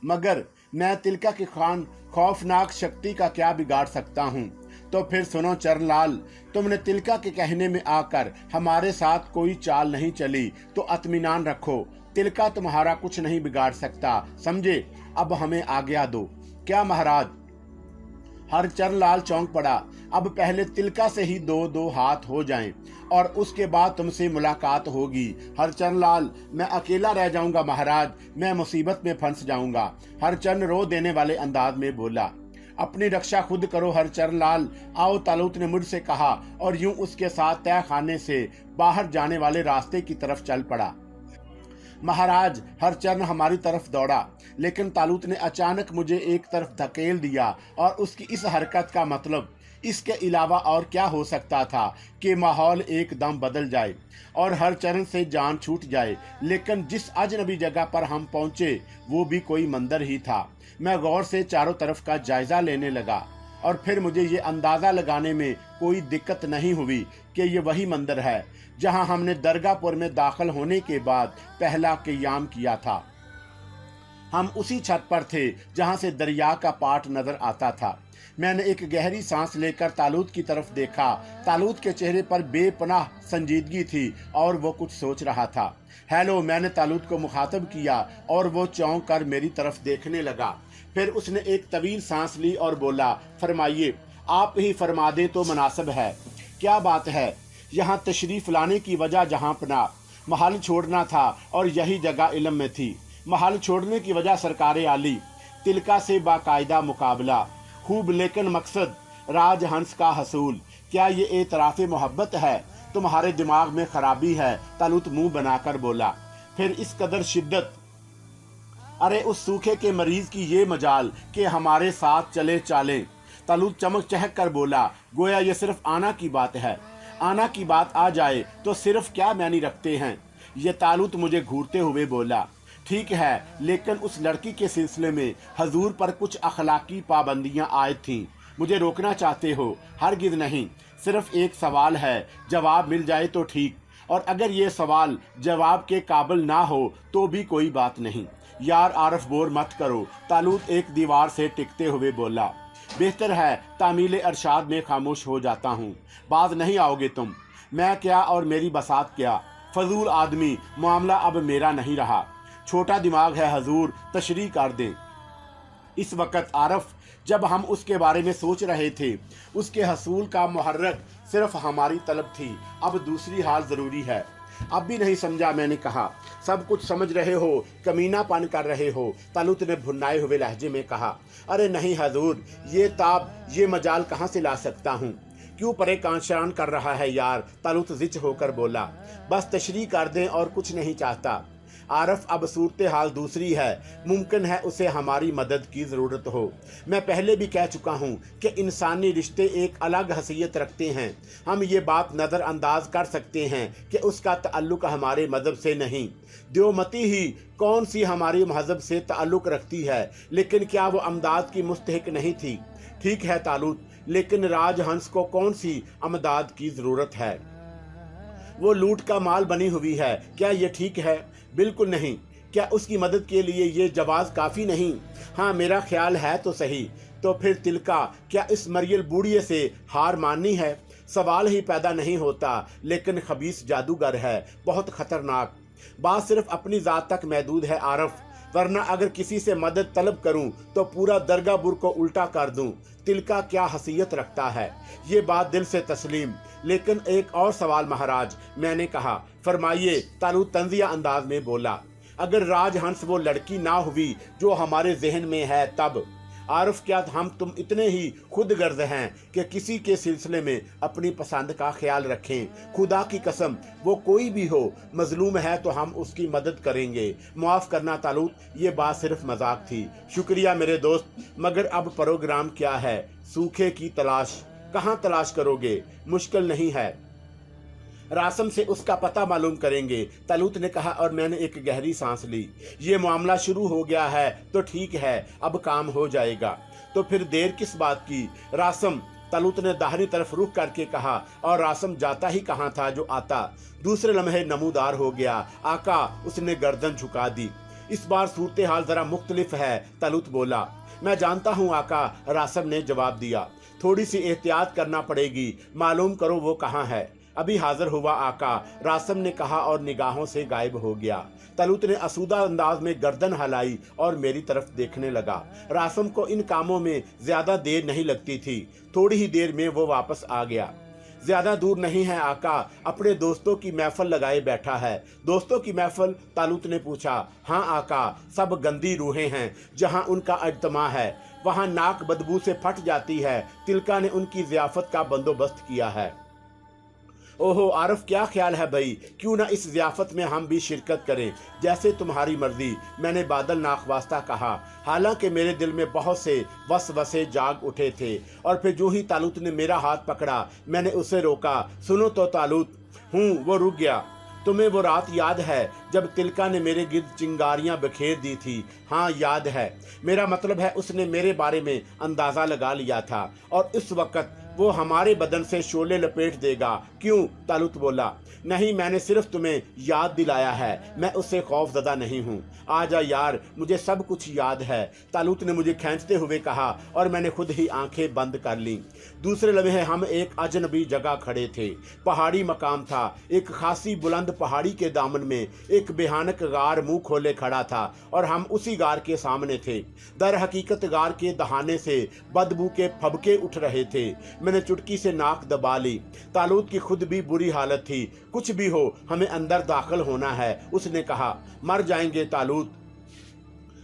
Speaker 1: मगर मैं तिलका के खौफनाक शक्ति का क्या बिगाड़ सकता हूँ? तो फिर सुनो चरलाल, तुमने तिलका के कहने में आकर हमारे साथ कोई चाल नहीं चली, तो इत्मीनान रखो, तिलका तुम्हारा कुछ नहीं बिगाड़ सकता, समझे? अब हमें आज्ञा दो। क्या महाराज? हरचर लाल चौंक पड़ा। अब पहले तिलका से ही दो दो हाथ हो जाएं और उसके बाद तुमसे मुलाकात होगी। हरचर लाल, मैं अकेला रह जाऊंगा महाराज, मैं मुसीबत में फंस जाऊंगा। हरचंद रो देने वाले अंदाज में बोला। अपनी रक्षा खुद करो हरचर लाल, आओ, तालूत ने मुझसे कहा और यूं उसके साथ तय खाने से बाहर जाने वाले रास्ते की तरफ चल पड़ा। महाराज, हरचंद हमारी तरफ दौड़ा, लेकिन तालूत ने अचानक मुझे एक तरफ धकेल दिया और उसकी इस हरकत का मतलब इसके अलावा और क्या हो सकता था कि माहौल एकदम बदल जाए और हरचंद से जान छूट जाए। लेकिन जिस अजनबी जगह पर हम पहुंचे वो भी कोई मंदिर ही था। मैं गौर से चारों तरफ का जायजा लेने लगा और फिर मुझे ये अंदाजा लगाने में कोई दिक्कत नहीं हुई कि ये वही मंदिर है जहां हमने दरगाहपुर में दाखिल होने के बाद पहला क़ियाम किया था। हम उसी छत पर थे जहां से दरिया का पाट नजर आता था। मैंने एक गहरी सांस लेकर तालूत की तरफ देखा। तालूत के चेहरे पर बेपनाह संजीदगी थी और वो कुछ सोच रहा था। हेलो, मैंने तालूत को मुखातब किया और वो चौंक कर मेरी तरफ देखने लगा। फिर उसने एक तवील सांस ली और बोला, फरमाइए, आप ही फरमा दें तो मुनासिब है। क्या बात है? यहाँ तशरीफ लाने की वजह जहाँ पना महल छोड़ना था और यही जगह इल्म में थी। महल छोड़ने की वजह सरकारे आली, तिलका से बाकायदा मुकाबला, खूब, लेकिन मकसद राजहंस का हसूल। क्या ये एतराफ़ मोहब्बत है? तुम्हारे दिमाग में खराबी है, तालूत मुंह बनाकर बोला। फिर इस कदर शिद्दत, अरे उस सूखे के मरीज की ये मजाल कि हमारे साथ चले चालें। तालूत चमक चहक कर बोला, गोया ये सिर्फ आना की बात है। आना की बात आ जाए तो सिर्फ क्या मायने रखते हैं? ये तालूत मुझे घूरते हुए बोला। ठीक है, लेकिन उस लड़की के सिलसिले में हजूर पर कुछ अखलाकी पाबंदियां आयद थीं। मुझे रोकना चाहते हो? हरगिज नहीं, सिर्फ एक सवाल है, जवाब मिल जाए तो ठीक, और अगर ये सवाल जवाब के काबिल ना हो तो भी कोई बात नहीं। यार आरफ बोर मत करो, तालूत एक दीवार से टिकते हुए बोला। बेहतर है तामील अरशाद में खामोश हो जाता हूँ, बाज नहीं आओगे तुम। मैं क्या और मेरी बसात क्या, फजूल आदमी, मामला अब मेरा नहीं रहा। छोटा दिमाग है हजूर, तशरीह कर दें। इस वक्त आरफ जब हम उसके बारे में सोच रहे थे, उसके हसूल का मुहर्रक सिर्फ हमारी तलब थी। अब दूसरी हाल ज़रूरी है। अब भी नहीं समझा? मैंने कहा। सब कुछ समझ रहे हो, कमीनापन कर रहे हो, तालूत ने भुनाए हुए लहजे में कहा। अरे नहीं हजूर, ये ताब, ये मजाल कहाँ से ला सकता हूँ? क्यों परेशान कर रहा है यार? तालूत जिच होकर बोला। बस तशरीह कर दें और कुछ नहीं चाहता। आरफ अब सूरत हाल दूसरी है, मुमकिन है उसे हमारी मदद की ज़रूरत हो। मैं पहले भी कह चुका हूँ कि इंसानी रिश्ते एक अलग हसीयत रखते हैं। हम ये बात नज़रअंदाज कर सकते हैं कि उसका ताल्लुक़ हमारे मज़हब से नहीं। देवमती ही कौन सी हमारी मज़हब से ताल्लुक़ रखती है, लेकिन क्या वो अमदाद की मुस्तहिक नहीं थी? ठीक है तालूत, लेकिन राजहंस को कौन सी अमदाद की ज़रूरत है? वो लूट का माल बनी हुई है, क्या ये ठीक है? बिल्कुल नहीं। क्या उसकी मदद के लिए ये जवाब काफ़ी नहीं? हाँ, मेरा ख्याल है तो सही। तो फिर तिलका, क्या इस मरियल बूढ़िए से हार माननी है? सवाल ही पैदा नहीं होता, लेकिन खबीस जादूगर है, बहुत खतरनाक। बात सिर्फ अपनी ज़ात तक महदूद है आरफ, वरना अगर किसी से मदद तलब करूं तो पूरा दरगाह बुर को उल्टा कर दूं। तिलका क्या हसीयत रखता है, ये बात दिल से तस्लीम। लेकिन एक और सवाल महाराज, मैंने कहा। फरमाइए, तालूत तंजिया अंदाज में बोला। अगर राजहंस वो लड़की ना हुई जो हमारे जहन में है तब? आरफ, क्या हम तुम इतने ही खुद गर्ज हैं कि किसी के सिलसिले में अपनी पसंद का ख्याल रखें? खुदा की कसम, वो कोई भी हो, मजलूम है तो हम उसकी मदद करेंगे। माफ़ करना तालूत, ये बात सिर्फ मजाक थी। शुक्रिया मेरे दोस्त, मगर अब प्रोग्राम क्या है? सूखे की तलाश? कहाँ तलाश करोगे? मुश्किल नहीं है, रासम से उसका पता मालूम करेंगे, तालूत ने कहा, और मैंने एक गहरी सांस ली। ये मामला शुरू हो गया है तो ठीक है, अब काम हो जाएगा। तो फिर देर किस बात की? रासम, तालूत ने दाहिनी तरफ रुख करके कहा, और रासम जाता ही कहाँ था जो आता। दूसरे लम्हे नमूदार हो गया। आका, उसने गर्दन झुका दी। इस बार सूरत हाल जरा मुख्तलिफ है, तालूत बोला। मैं जानता हूँ आका, रासम ने जवाब दिया। थोड़ी सी एहतियात करना पड़ेगी, मालूम करो वो कहाँ है। अभी हाजिर हुआ आका, रासम ने कहा और निगाहों से गायब हो गया। तालूत ने असूदा अंदाज में गर्दन हिलाई और मेरी तरफ देखने लगा। रासम को इन कामों में ज्यादा देर नहीं लगती थी। थोड़ी ही देर में वो वापस आ गया। ज्यादा दूर नहीं है आका, अपने दोस्तों की महफिल लगाए बैठा है। दोस्तों की महफिल? तालूत ने पूछा। हाँ आका, सब गंदी रूहें हैं, जहाँ उनका इज्तिमा है वहाँ नाक बदबू से फट जाती है। तिलका ने उनकी ज़ियाफत का बंदोबस्त किया है। ओहो आरफ, क्या ख्याल है भाई, क्यों ना इस ज़ियाफत में हम भी शिरकत करें? जैसे तुम्हारी मर्जी, मैंने बादल नाखवास्ता कहा। हालांकि मेरे दिल में बहुत से वसवसे जाग उठे थे, और फिर जो ही तालूत ने मेरा हाथ पकड़ा, मैंने उसे रोका। सुनो तो तालूत। वो रुक गया। तुम्हें वो रात याद है जब तिलका ने मेरे गिर्द चिंगारियां बखेर दी थी? हाँ याद है। मेरा मतलब है उसने मेरे बारे में अंदाज़ा लगा लिया था, और इस वक्त वो हमारे बदन से शोले लपेट देगा। क्यों? तालूत बोला। नहीं, मैंने सिर्फ तुम्हें याद दिलाया है, मैं उससे खौफजदा नहीं हूँ। आजा यार, मुझे सब कुछ याद है, तालूत ने मुझे खींचते हुए कहा, और मैंने खुद ही आंखें बंद कर लीं। दूसरे लम्हे हम एक अजनबी जगह खड़े थे। पहाड़ी मकाम था। एक खासी बुलंद पहाड़ी के दामन में एक भयानक गार मुंह खोले खड़ा था, और हम उसी गार के सामने थे। दर हकीकत गार के दहाने से बदबू के फबके उठ रहे थे। मैंने चुटकी से नाक दबा ली। तालूत की खुद भी बुरी हालत थी। कुछ भी हो, हमें अंदर दाखिल होना है, उसने कहा। मर जाएंगे तालूत।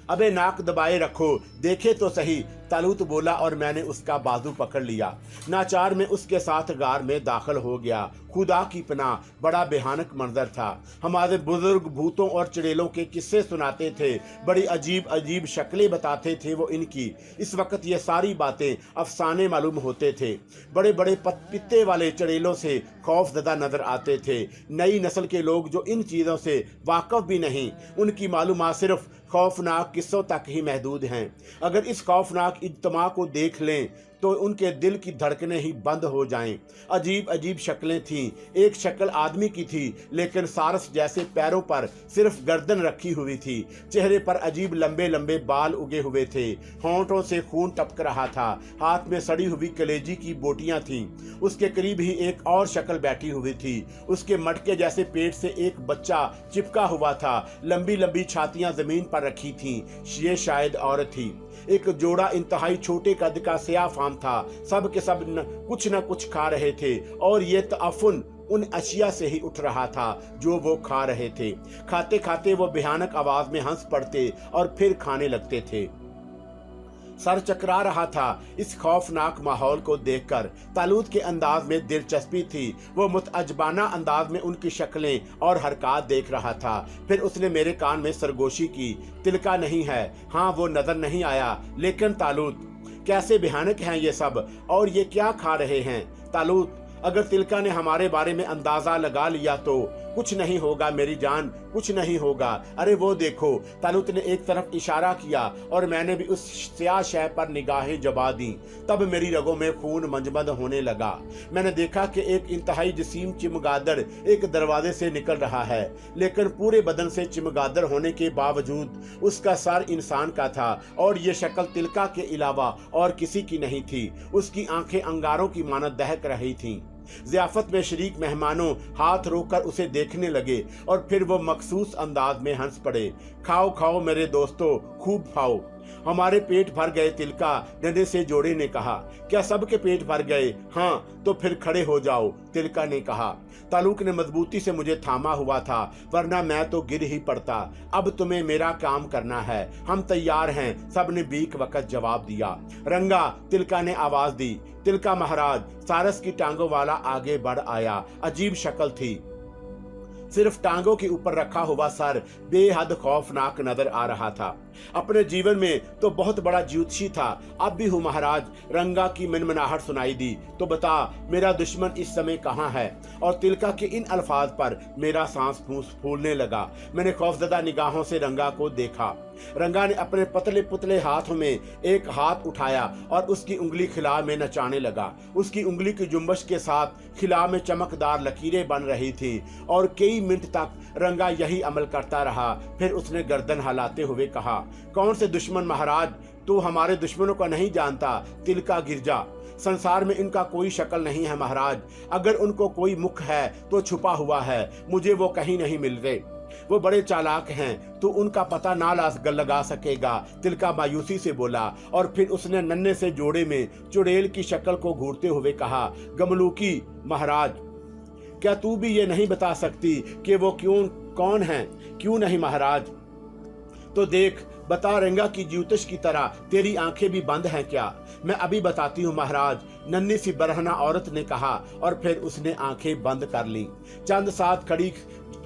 Speaker 1: अबे नाक दबाए रखो, देखे तो सही, तालूत बोला, और मैंने उसका बाजू पकड़ लिया। नाचार में उसके साथ गार में दाखिल हो गया। खुदा की पनाह, बड़ा भयानक मंजर था। हमारे बुजुर्ग भूतों और चुड़ैलों के किस्से सुनाते थे, बड़ी अजीब अजीब शक्लें बताते थे वो इनकी। इस वक्त ये सारी बातें अफसाने मालूम होते थे। बड़े बड़े पित्ते वाले चुड़ैलों से खौफजदा नजर आते थे। नई नस्ल के लोग जो इन चीज़ों से वाकफ भी नहीं, उनकी मालूमात सिर्फ खौफनाक किस्सों तक ही महदूद हैं। अगर इस खौफनाक इज्तिमा को देख लें तो उनके दिल की धड़कनें ही बंद हो जाएं। अजीब अजीब शक्लें थीं। एक शक्ल आदमी की थी, लेकिन सारस जैसे पैरों पर सिर्फ गर्दन रखी हुई थी। चेहरे पर अजीब लंबे लंबे बाल उगे हुए थे। होंठों से खून टपक रहा था। हाथ में सड़ी हुई कलेजी की बोटियां थीं। उसके करीब ही एक और शक्ल बैठी हुई थी। उसके मटके जैसे पेट से एक बच्चा चिपका हुआ था। लंबी लंबी छातियां जमीन पर रखी थीं। ये शायद औरत थी। एक जोड़ा इंतहाई छोटे कद का सयाह फाम था। सब के सब कुछ न कुछ खा रहे थे और ये तअफुन उन अशिया से ही उठ रहा था जो वो खा रहे थे। खाते खाते वो भयानक आवाज में हंस पड़ते और फिर खाने लगते थे। सर चकरा रहा था। इस खौफनाक माहौल को देखकर तालूत के अंदाज में दिलचस्पी थी। वो मुतअज्जबाना अंदाज में उनकी शक्लें और हरकत देख रहा था। फिर उसने मेरे कान में सरगोशी की। तिलका नहीं है, हाँ वो नजर नहीं आया, लेकिन तालूत कैसे भयानक हैं ये सब, और ये क्या खा रहे हैं। तालूत, अगर तिलका ने हमारे बारे में अंदाजा लगा लिया तो कुछ नहीं होगा मेरी जान, कुछ नहीं होगा। अरे वो देखो। तालूत ने एक तरफ इशारा किया और मैंने भी उस स्याह शय पर निगाहें जमा दी। तब मेरी रगों में खून मंजमद होने लगा। मैंने देखा कि एक इंतहाई जसीम चिमगादड़ एक दरवाजे से निकल रहा है, लेकिन पूरे बदन से चिमगादड़ होने के बावजूद उसका सर इंसान का था और ये शक्ल तिलका के अलावा और किसी की नहीं थी। उसकी आंखें अंगारों की मानद दहक रही थीं। ज़ियाफत में शरीक मेहमानों हाथ रोककर उसे देखने लगे और फिर वो मखसूस अंदाज में हंस पड़े। खाओ खाओ मेरे दोस्तों, खूब खाओ। हमारे पेट भर गए, तिलका नन्हे से जोड़े ने कहा। क्या सबके पेट भर गए? हाँ, तो फिर खड़े हो जाओ, तिलका ने कहा। तालुक ने मजबूती से मुझे थामा हुआ था, वरना मैं तो गिर ही पड़ता। अब तुम्हें मेरा काम करना है, हम तैयार हैं, सबने बीक वक्त जवाब दिया। रंगा, तिलका ने आवाज दी। तिलका महाराज। सारस की टांगों वाला आगे बढ़ आया। अजीब शक्ल थी। सिर्फ टांगों के ऊपर रखा हुआ सर बेहद खौफनाक नजर आ रहा था। अपने जीवन में तो बहुत बड़ा ज्योतिषी था, अब भी हूँ महाराज। रंगा की मिनमिनाहट सुनाई दी। तो बता, मेरा दुश्मन इस समय कहाँ है? और तिलका के इन अल्फाज पर मेरा सांस फूलने लगा। मैंने खौफजदा निगाहों से रंगा को देखा। रंगा ने अपने पतले पुतले हाथों में एक हाथ उठाया और उसकी उंगली खिला में नचाने लगा। उसकी उंगली की जुम्बश के साथ खिला में चमकदार लकीरें बन रही थी और कई मिनट तक रंगा यही अमल करता रहा। फिर उसने गर्दन हिलाते हुए कहा, कौन से दुश्मन महाराज? तू हमारे दुश्मनों को नहीं जानता। तिलका गिरजा। संसार में इनका कोई शक्ल नहीं है महाराज। अगर उनको कोई मुख है तो छुपा हुआ है, मुझे वो कहीं नहीं मिल रहे। वो बड़े चालाक हैं, तो उनका पता ना लगा सकेगा, तिलका मायूसी से बोला। और फिर उसने नन्हे से जोड़े में चुड़ैल की शक्ल को घूरते हुए कहा, गमलूकी महाराज, क्या तू भी ये नहीं बता सकती कि वो कौन है? क्यों नहीं महाराज? तो देख, बता, रंगा की ज्योतिष की तरह तेरी आंखें भी बंद हैं क्या? मैं अभी बताती हूँ महाराज, नन्ही सी बरहना औरत ने कहा और फिर उसने आंखें बंद कर ली। चंद साथ खड़ी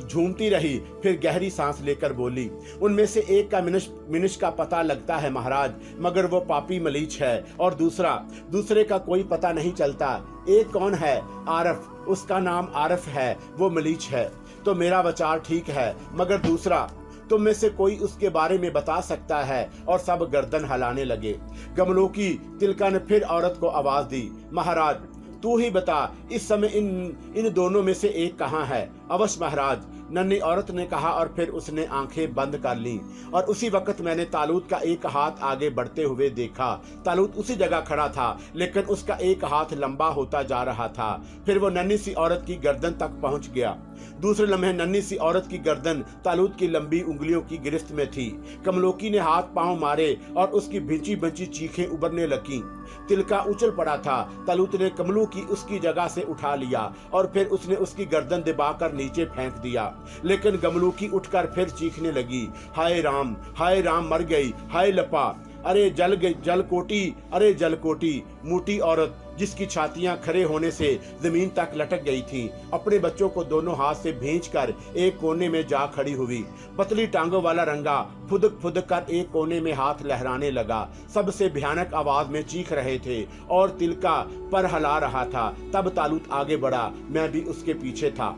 Speaker 1: झूमती रही, फिर गहरी सांस लेकर बोली, उनमें से एक का मिनुष का पता लगता है महाराज, मगर वो पापी मलीच है, और दूसरे का कोई पता नहीं चलता। एक कौन है? आरफ, उसका नाम आरफ है, वो मलीच है। तो मेरा विचार ठीक है, मगर दूसरा तुम में से कोई उसके बारे में बता सकता है? और सब गर्दन हिलाने लगे। गमलों की तिलका ने फिर औरत को आवाज दी, महाराज तू ही बता, इस समय इन दोनों में से एक कहाँ है? अवश्य महाराज, नन्ही औरत ने कहा और फिर उसने आंखें बंद कर लीं। और उसी वक्त मैंने तालूत का एक हाथ आगे बढ़ते हुए देखा। तालूत उसी जगह खड़ा था, लेकिन उसका एक हाथ लंबा होता जा रहा था। फिर वो नन्ही सी औरत की गर्दन तक पहुंच गया। दूसरे लम्हे नन्ही सी औरत की गर्दन तालूत की लंबी उंगलियों की गिरफ्त में थी। कमलोकी ने हाथ पांव मारे और उसकी भिंची भिंची चीखें उभरने लगी। तिलका उछल पड़ा था। तालूत ने कमलू की उसकी जगह से उठा लिया और फिर उसने उसकी गर्दन दबाकर नीचे फेंक दिया। लेकिन गमलू की उठकर फिर चीखने लगी, हाय राम, मर गई, हाय लपा, अरे जल गई, जलकोटी, अरे जलकोटी। मोटी औरत जिसकी छातियां खड़े होने से जमीन तक लटक गई थीं, अपने बच्चों को दोनों हाथ से भींचकर एक कोने में जा खड़ी हुई। पतली टांगों वाला रंगा फुदक फुदक कर एक कोने में हाथ लहराने लगा। सबसे भयानक आवाज में चीख रहे थे और तिलका पर हिला रहा था। तब तालूत आगे बढ़ा, मैं भी उसके पीछे था।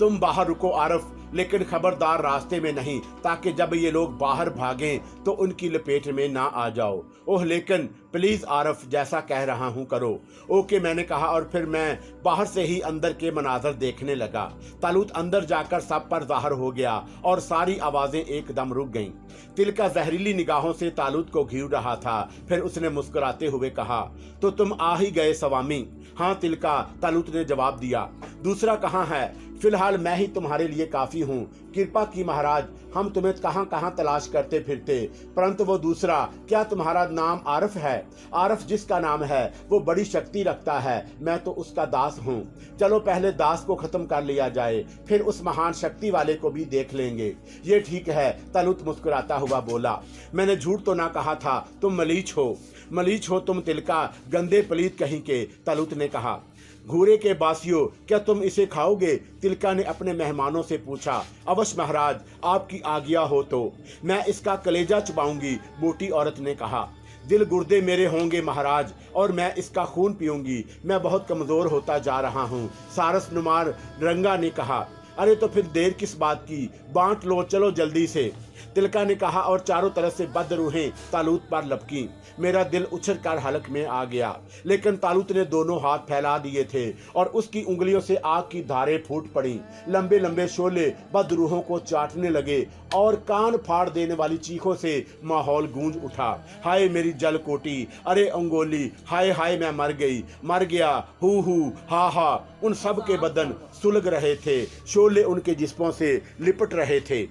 Speaker 1: तुम बाहर रुको आरफ, लेकिन खबरदार रास्ते में नहीं, ताकि जब ये लोग बाहर भागें तो उनकी लपेट में ना आ जाओ। ओह लेकिन प्लीज आरफ, जैसा कह रहा हूं करो। ओके मैंने कहा, और फिर मैं बाहर से ही अंदर के मनाजर देखने लगा। तालूत अंदर जाकर सब पर ज़ाहिर हो गया और सारी आवाजें एकदम रुक गईं। तिलका जहरीली निगाहों से तालूत को घूर रहा था। फिर उसने मुस्कुराते हुए कहा, तो तुम आ ही गए स्वामी। हाँ तिलका, तालूत ने जवाब दिया। दूसरा कहाँ है? फिलहाल मैं ही तुम्हारे लिए काफी हूँ। कृपा की महाराज, हम तुम्हें कहाँ कहाँ तलाश करते फिरते, परंतु वो दूसरा, क्या तुम्हारा नाम आरफ है? आरफ जिसका नाम है वो बड़ी शक्ति रखता है, मैं तो उसका दास हूँ। चलो पहले दास को खत्म कर लिया जाए, फिर उस महान शक्ति वाले को भी देख लेंगे। ये ठीक है, तालूत मुस्कुराता हुआ बोला। मैंने झूठ तो ना कहा था, तुम मलीच हो तुम तिलका, गंदे पलीत कहीं के, तालूत ने कहा। घूरे के बासियों, क्या तुम इसे खाओगे? तिलका ने अपने मेहमानों से पूछा। अवश्य महाराज, आपकी आज्ञा हो तो। मैं इसका कलेजा चबाऊंगी, मोटी औरत ने कहा। दिल गुर्दे मेरे होंगे महाराज, और मैं इसका खून पीऊंगी। मैं बहुत कमजोर होता जा रहा हूँ, सारस नुमार रंगा ने कहा। अरे तो फिर देर किस बात की, बांट लो, चलो जल्दी से, तिलका ने कहा, और चारों तरफ से बदरूहें तालूत पर लपकी। मेरा दिल उछल कर हलक में आ गया, लेकिन तालूत ने दोनों हाथ फैला दिए थे और उसकी उंगलियों से आग की धारें फूट पड़ी। लंबे लंबे शोले बदरूहों को चाटने लगे और कान फाड़ देने वाली चीखों से माहौल गूंज उठा। हाय मेरी जल कोटी, अरे अंगोली, हाय हाय मैं मर गया, हु हा हा। उन सब के बदन सुलग रहे थे, शोले उनके जिस्मों से लिपट रहे थे।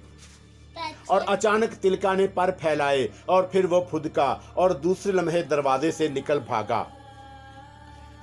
Speaker 1: और अचानक तिलका ने पर फैलाए और फिर वो फुदका और दूसरे लम्हे दरवाजे से निकल भागा।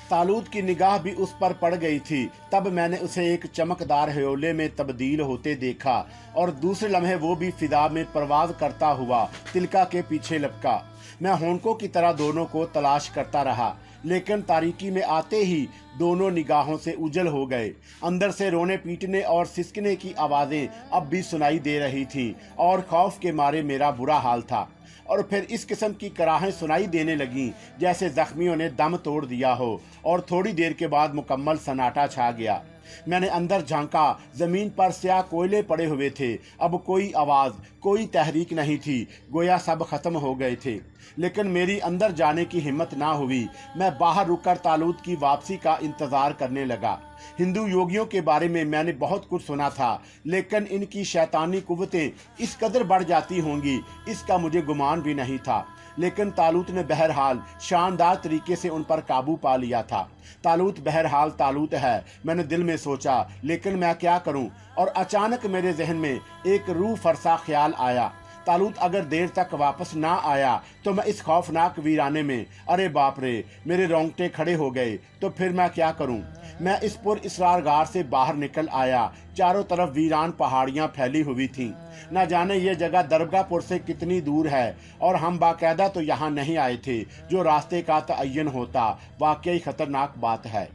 Speaker 1: तालूत की निगाह भी उस पर पड़ गई थी। तब मैंने उसे एक चमकदार ह्योले में तब्दील होते देखा और दूसरे लम्हे वो भी फिदा में परवाज करता हुआ तिलका के पीछे लपका। मैं होंकों की तरह दोनों को तलाश करता रहा, लेकिन तारीकी में आते ही दोनों निगाहों से उजल हो गए। अंदर से रोने पीटने और सिसकने की आवाजें अब भी सुनाई दे रही थी और खौफ के मारे मेरा बुरा हाल था। और फिर इस किस्म की कराहें सुनाई देने लगीं जैसे जख्मियों ने दम तोड़ दिया हो, और थोड़ी देर के बाद मुकम्मल सन्नाटा छा गया। मैंने अंदर झांका, जमीन पर स्याह कोयले पड़े हुए थे। अब कोई आवाज, कोई तहरीक नहीं थी, गोया सब खत्म हो गए थे। लेकिन मेरी अंदर जाने की हिम्मत ना हुई। मैं बाहर रुककर तालूत की वापसी का इंतजार करने लगा। हिंदू योगियों के बारे में मैंने बहुत कुछ सुना था, लेकिन इनकी शैतानी कुव्वतें इस कदर बढ़ जाती होंगी, इसका मुझे गुमान भी नहीं था। लेकिन तालूत ने बहरहाल शानदार तरीके से उन पर काबू पा लिया था। तालूत बहरहाल तालूत है, मैंने दिल में सोचा, लेकिन मैं क्या करूं? और अचानक मेरे जहन में एक रूह फरसा ख्याल आया। तालूत अगर देर तक वापस ना आया तो मैं इस खौफनाक वीराने में, अरे बाप रे, मेरे रोंगटे खड़े हो गए। तो फिर मैं क्या करूं? मैं इस पुरअसरार से बाहर निकल आया। चारों तरफ वीरान पहाड़ियां फैली हुई थीं। न जाने ये जगह दरगाहपुर से कितनी दूर है, और हम बाकायदा तो यहाँ नहीं आए थे। जो रास्ते का तअय्युन होता, वाकई खतरनाक बात है।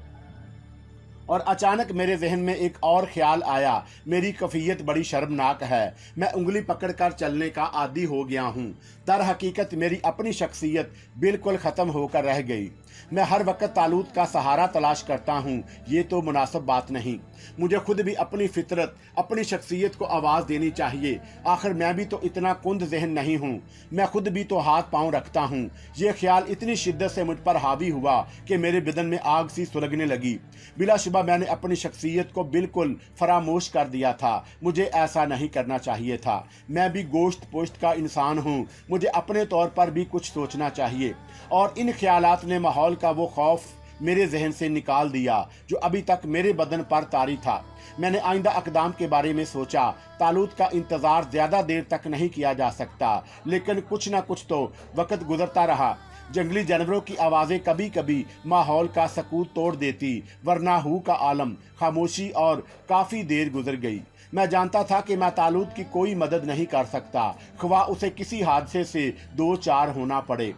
Speaker 1: और अचानक मेरे जहन में एक और ख्याल आया, मेरी कैफियत बड़ी शर्मनाक है। मैं उंगली पकड़कर चलने का आदी हो गया हूँ। दर हकीकत मेरी अपनी शख्सियत बिल्कुल ख़त्म होकर रह गई। मैं हर वक्त तालूत का सहारा तलाश करता हूँ, ये तो मुनासिब बात नहीं। मुझे खुद भी अपनी फितरत, अपनी शख्सियत को आवाज़ देनी चाहिए। आखिर मैं भी तो इतना कुंद जहन नहीं हूँ, मैं खुद भी तो हाथ पांव रखता हूँ। ये ख्याल इतनी शिद्दत से मुझ पर हावी हुआ कि मेरे बदन में आग सी सुलगने लगी। बिलाशुबा मैंने अपनी शख्सियत को बिल्कुल फरामोश कर दिया था। मुझे ऐसा नहीं करना चाहिए था। मैं भी गोश्त पोश्त का इंसान हूँ, मुझे अपने तौर पर भी कुछ सोचना चाहिए। और इन ख्यालात ने माहौल का वो खौफ मेरे जहन से निकाल दिया जो अभी तक मेरे बदन पर तारी था। मैंने आइंदा अकदाम के बारे में सोचा। तालूत का इंतज़ार ज़्यादा देर तक नहीं किया जा सकता, लेकिन कुछ ना कुछ तो वक्त गुजरता रहा। जंगली जानवरों की आवाज़ें कभी कभी माहौल का सकूत तोड़ देती, वरना हू का आलम, खामोशी, और काफ़ी देर गुजर गई। मैं जानता था कि मैं तालूत की कोई मदद नहीं कर सकता, ख्वा उसे किसी हादसे से दो चार होना पड़े,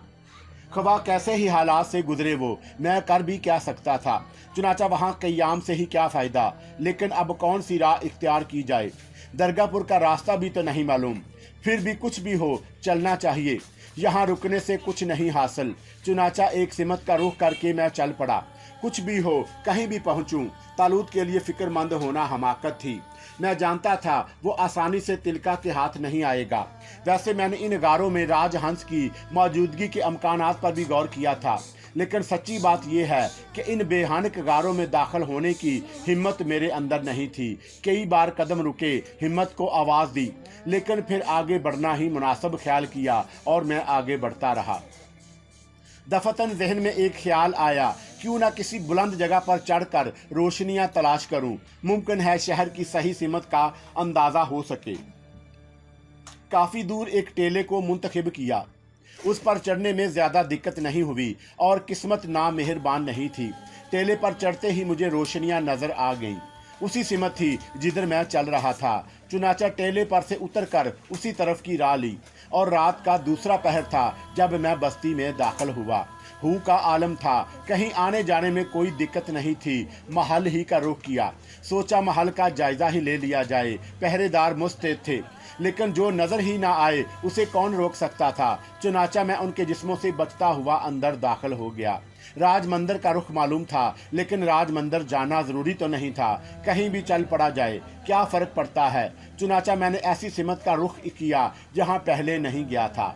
Speaker 1: ख्वा कैसे ही हालात से गुजरे वो, मैं कर भी क्या सकता था। चुनाचा वहाँ क़याम से ही क्या फ़ायदा। लेकिन अब कौन सी राह इख्तियार की जाए? दरगाहपुर का रास्ता भी तो नहीं मालूम। फिर भी कुछ भी हो, चलना चाहिए, यहाँ रुकने से कुछ नहीं हासिल। चुनाचा एक सिमत का रुख करके मैं चल पड़ा। कुछ भी हो, कहीं भी पहुँचूँ, तालूत के लिए फ़िक्रमंद होना हमाकत थी। मैं जानता था वो आसानी से तिलका के हाथ नहीं आएगा। वैसे मैंने इन गारों में राजहंस की मौजूदगी के अमकानात पर भी गौर किया था, लेकिन सच्ची बात यह है कि इन बेहानक गारों में दाखिल होने की हिम्मत मेरे अंदर नहीं थी। कई बार कदम रुके, हिम्मत को आवाज़ दी, लेकिन फिर आगे बढ़ना ही मुनासिब ख्याल किया और मैं आगे बढ़ता रहा। दफतन जहन में एक ख्याल आया, क्यों ना किसी बुलंद जगह पर चढ़कर रोशनियां तलाश करूं, मुमकिन है शहर की सही सीमत का अंदाज़ा हो सके। काफ़ी दूर एक टेले को मुंतखब किया। उस पर चढ़ने में ज़्यादा दिक्कत नहीं हुई और किस्मत नामेहरबान नहीं थी। टेले पर चढ़ते ही मुझे रोशनियां नज़र आ गईं। उसी सिमत थी जिधर मैं चल रहा था। चुनाचा टेले पर से उतरकर उसी तरफ की राह ली और रात का दूसरा पहर था जब मैं बस्ती में दाखिल हुआ। हू का आलम था, कहीं आने जाने में कोई दिक्कत नहीं थी। महल ही का रुख किया, सोचा महल का जायजा ही ले लिया जाए। पहरेदार मुस्तैद थे, लेकिन जो नजर ही ना आए उसे कौन रोक सकता था। चुनाचा मैं उनके जिस्मों से बचता हुआ अंदर दाखिल हो गया। राजमंदिर का रुख मालूम था, लेकिन राजमंदिर जाना जरूरी तो नहीं था। कहीं भी चल पड़ा जाए, क्या फर्क पड़ता है। चुनाचा मैंने ऐसी सिमत का रुख किया जहां पहले नहीं गया था।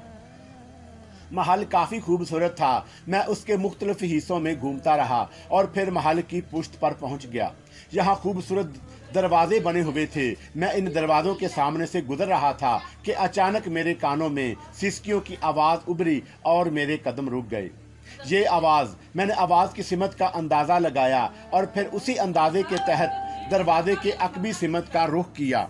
Speaker 1: महल काफ़ी खूबसूरत था। मैं उसके मुख्तलिफ हिस्सों में घूमता रहा और फिर महल की पुश्त पर पहुंच गया। यहाँ खूबसूरत दरवाजे बने हुए थे। मैं इन दरवाज़ों के सामने से गुजर रहा था कि अचानक मेरे कानों में सिसकियों की आवाज़ उभरी और मेरे कदम रुक गए। ये आवाज़, मैंने आवाज़ की सिमत का अंदाज़ा लगाया और फिर उसी अंदाजे के तहत दरवाजे के अकबी सिमत का रुख किया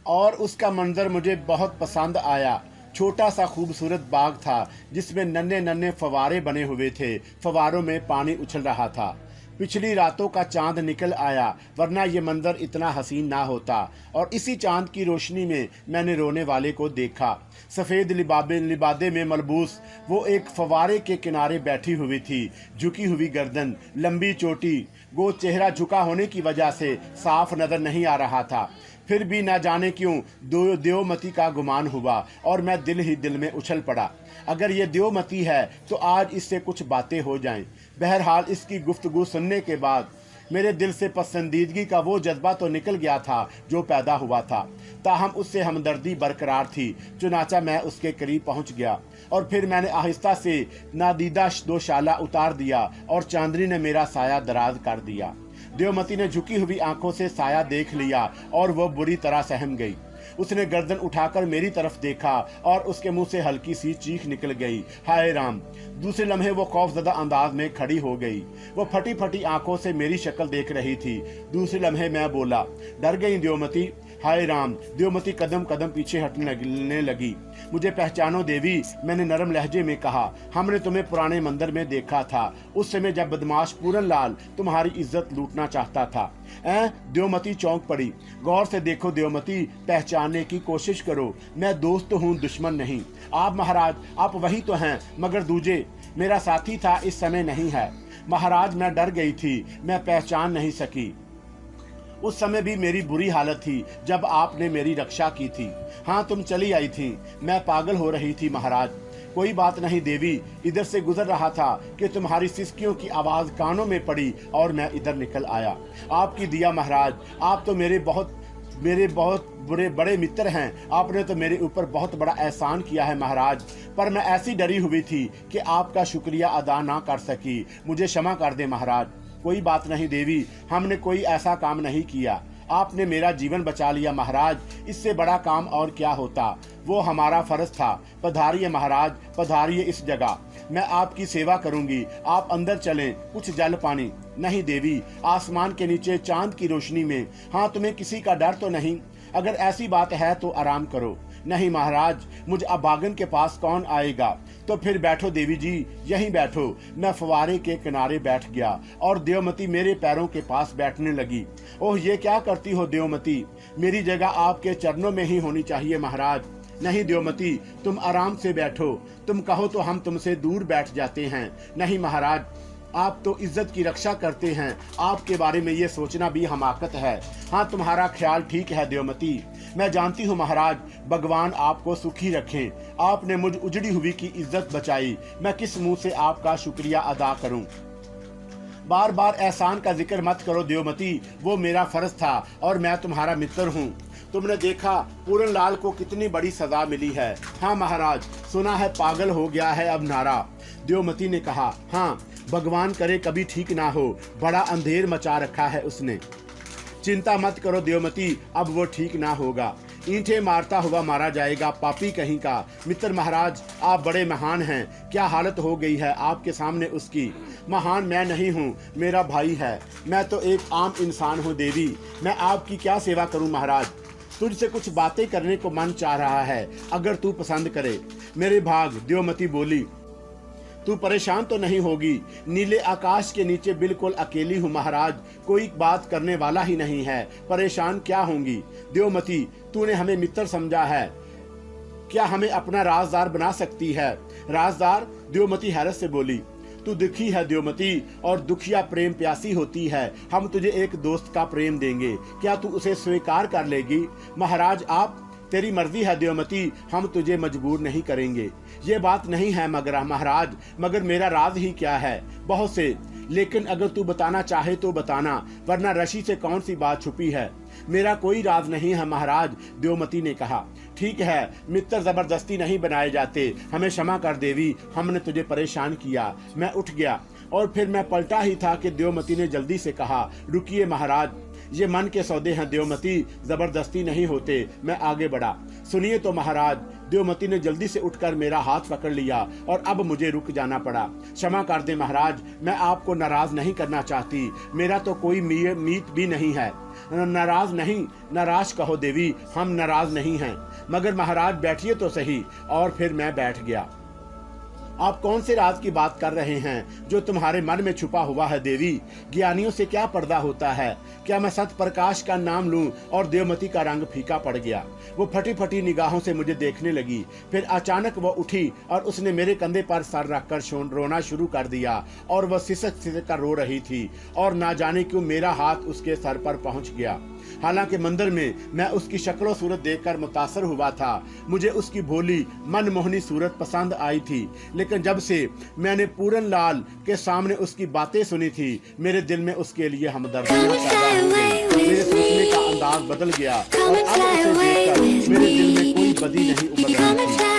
Speaker 1: और उसका मंजर मुझे बहुत पसंद आया। छोटा सा खूबसूरत बाग था जिसमें नन्हे नन्हे फवारे बने हुए थे। फवारों में पानी उछल रहा था। पिछली रातों का चांद निकल आया, वरना ये मंजर इतना हसीन ना होता। और इसी चांद की रोशनी में मैंने रोने वाले को देखा। सफ़ेद लिबादे में मलबूस वो एक फवारे के किनारे बैठी हुई थी। झुकी हुई गर्दन, लंबी चोटी, वो चेहरा झुका होने की वजह से साफ नज़र नहीं आ रहा था। फिर भी ना जाने क्यों देवमती का गुमान हुआ और मैं दिल ही दिल में उछल पड़ा। अगर ये देवमती है तो आज इससे कुछ बातें हो जाएं। बहरहाल इसकी गुफ्तगू सुनने के बाद मेरे दिल से पसंदीदगी का वो जज्बा तो निकल गया था जो पैदा हुआ था, ताहम उससे हमदर्दी बरकरार थी। चुनाचा मैं उसके करीब पहुंच गया और फिर मैंने आहिस्ता से नादीदा दोशाला उतार दिया और चांदनी ने मेरा साया दराज कर दिया। देवमती ने झुकी हुई आंखों से साया देख लिया और वह बुरी तरह सहम गई। उसने गर्दन उठाकर मेरी तरफ देखा और उसके मुंह से हल्की सी चीख निकल गई, हाय राम। दूसरे लम्हे वो खौफजदा अंदाज में खड़ी हो गई। वो फटी फटी आंखों से मेरी शक्ल देख रही थी। दूसरे लम्हे मैं बोला, डर गई देवमती? हाय राम। देवमती कदम कदम पीछे हटने लगी। मुझे पहचानो देवी, मैंने नरम लहजे में कहा। हमने तुम्हें पुराने मंदिर में देखा था, उस समय जब बदमाश पूरन लाल तुम्हारी इज्जत लूटना चाहता था। देवमती चौंक पड़ी। गौर से देखो देवमती, पहचानने की कोशिश करो। मैं दोस्त हूँ, दुश्मन नहीं। आप महाराज, आप वही तो हैं, मगर दूजे मेरा साथी था, इस समय नहीं है। महाराज मैं डर गई थी, मैं पहचान नहीं सकी। उस समय भी मेरी बुरी हालत थी जब आपने मेरी रक्षा की थी। हाँ, तुम चली आई थी, मैं पागल हो रही थी महाराज। कोई बात नहीं देवी, इधर से गुजर रहा था कि तुम्हारी सिसकियों की आवाज़ कानों में पड़ी और मैं इधर निकल आया। आपकी दिया महाराज, आप तो मेरे बहुत बड़े मित्र हैं। आपने तो मेरे ऊपर बहुत बड़ा एहसान किया है महाराज, पर मैं ऐसी डरी हुई थी कि आपका शुक्रिया अदा ना कर सकी। मुझे क्षमा कर दे महाराज। कोई बात नहीं देवी, हमने कोई ऐसा काम नहीं किया। आपने मेरा जीवन बचा लिया महाराज, इससे बड़ा काम और क्या होता। वो हमारा फर्ज था। पधारिए महाराज, पधारिए इस जगह, मैं आपकी सेवा करूंगी। आप अंदर चलें, कुछ जल पानी। नहीं देवी, आसमान के नीचे चांद की रोशनी में। हाँ, तुम्हें किसी का डर तो नहीं? अगर ऐसी बात है तो आराम करो। नहीं महाराज, मुझ अभागन के पास कौन आएगा। तो फिर बैठो देवी जी, यहीं बैठो। मैं फवारे के किनारे बैठ गया और देवमती मेरे पैरों के पास बैठने लगी। ओह, ये क्या करती हो देवमती? मेरी जगह आपके चरणों में ही होनी चाहिए महाराज। नहीं देवमती, तुम आराम से बैठो। तुम कहो तो हम तुमसे दूर बैठ जाते हैं। नहीं महाराज, आप तो इज्जत की रक्षा करते हैं, आपके बारे में ये सोचना भी हमाकत है। हाँ, तुम्हारा ख्याल ठीक है देवमती। मैं जानती हूँ महाराज, भगवान आपको सुखी रखें। आपने मुझ उजड़ी हुई की इज्जत बचाई। मैं किस मुंह से आपका शुक्रिया अदा करूं। बार बार एहसान का जिक्र मत करो देवमती, वो मेरा फर्ज था और मैं तुम्हारा मित्र हूँ। तुमने देखा पूरन लाल को कितनी बड़ी सजा मिली है। हाँ महाराज, सुना है पागल हो गया है अब नारा। देवमती ने कहा, हाँ भगवान करे कभी ठीक ना हो, बड़ा अंधेर मचा रखा है उसने। चिंता मत करो देवमती, अब वो ठीक ना होगा, ईंटें मारता हुआ मारा जाएगा, पापी कहीं का। मित्र महाराज, आप बड़े महान हैं, क्या हालत हो गई है आपके सामने उसकी। महान मैं नहीं हूँ, मेरा भाई है, मैं तो एक आम इंसान हूँ देवी, मैं आपकी क्या सेवा करूँ महाराज। तुझसे कुछ बातें करने को मन चाह रहा है, अगर तू पसंद करे। मेरे भाग, देवमती बोली, तू परेशान तो नहीं होगी। नीले आकाश के नीचे बिल्कुल अकेली हूँ महाराज, कोई बात करने वाला ही नहीं है, परेशान क्या होंगी। देवमती, तूने हमें मित्र समझा है, क्या हमें अपना राजदार बना सकती है। राजदार, देवमती हैरत से बोली, तू दुखी है देवमती, और दुखिया प्रेम प्यासी होती है। हम तुझे एक दोस्त का प्रेम देंगे, क्या तू उसे स्वीकार कर लेगी। महाराज, आप तेरी मर्जी है देवमती, हम तुझे मजबूर नहीं करेंगे। ये बात नहीं है मगर महाराज, मगर मेरा राज ही क्या है, बहुत से, लेकिन अगर तू बताना चाहे तो बताना, वरना ऋषि से कौन सी बात छुपी है। मेरा कोई राज नहीं है महाराज, देवमती ने कहा। ठीक है, मित्र जबरदस्ती नहीं बनाए जाते, हमें क्षमा कर देवी, हमने तुझे परेशान किया। मैं उठ गया और फिर मैं पलटा ही था कि देवमती ने जल्दी से कहा, रुकिए महाराज, ये मन के सौदे हैं देवमती, जबरदस्ती नहीं होते। मैं आगे बढ़ा। सुनिए तो महाराज, देवमती ने जल्दी से उठकर मेरा हाथ पकड़ लिया और अब मुझे रुक जाना पड़ा। क्षमा कर दे महाराज, मैं आपको नाराज नहीं करना चाहती, मेरा तो कोई मीत भी नहीं है। नाराज नहीं, नाराज कहो देवी, हम नाराज नहीं हैं। मगर महाराज बैठिए तो सही। और फिर मैं बैठ गया। आप कौन से राज की बात कर रहे हैं जो तुम्हारे मन में छुपा हुआ है देवी। ज्ञानियों से क्या पर्दा होता है। क्या मैं सत प्रकाश का नाम लूं। और देवमती का रंग फीका पड़ गया। वो फटी फटी निगाहों से मुझे देखने लगी। फिर अचानक वो उठी और उसने मेरे कंधे पर सर रखकर रोना शुरू कर दिया। और वह सिसक सिसक कर रो रही थी और ना जाने क्यों मेरा हाथ उसके सर पर पहुंच गया। हालांकि मंदिर में मैं उसकी शक्ल सूरत देखकर मुतासर हुआ था। मुझे उसकी भोली मनमोहनी सूरत पसंद आई थी, लेकिन जब से मैंने पूरन लाल के सामने उसकी बातें सुनी थी, मेरे दिल में उसके लिए हमदर्दियां पैदा हो गई। मेरे सोचने का अंदाज बदल गया और अब उसे देखकर मेरे दिल में कोई बदी नहीं उमड़ रही थी।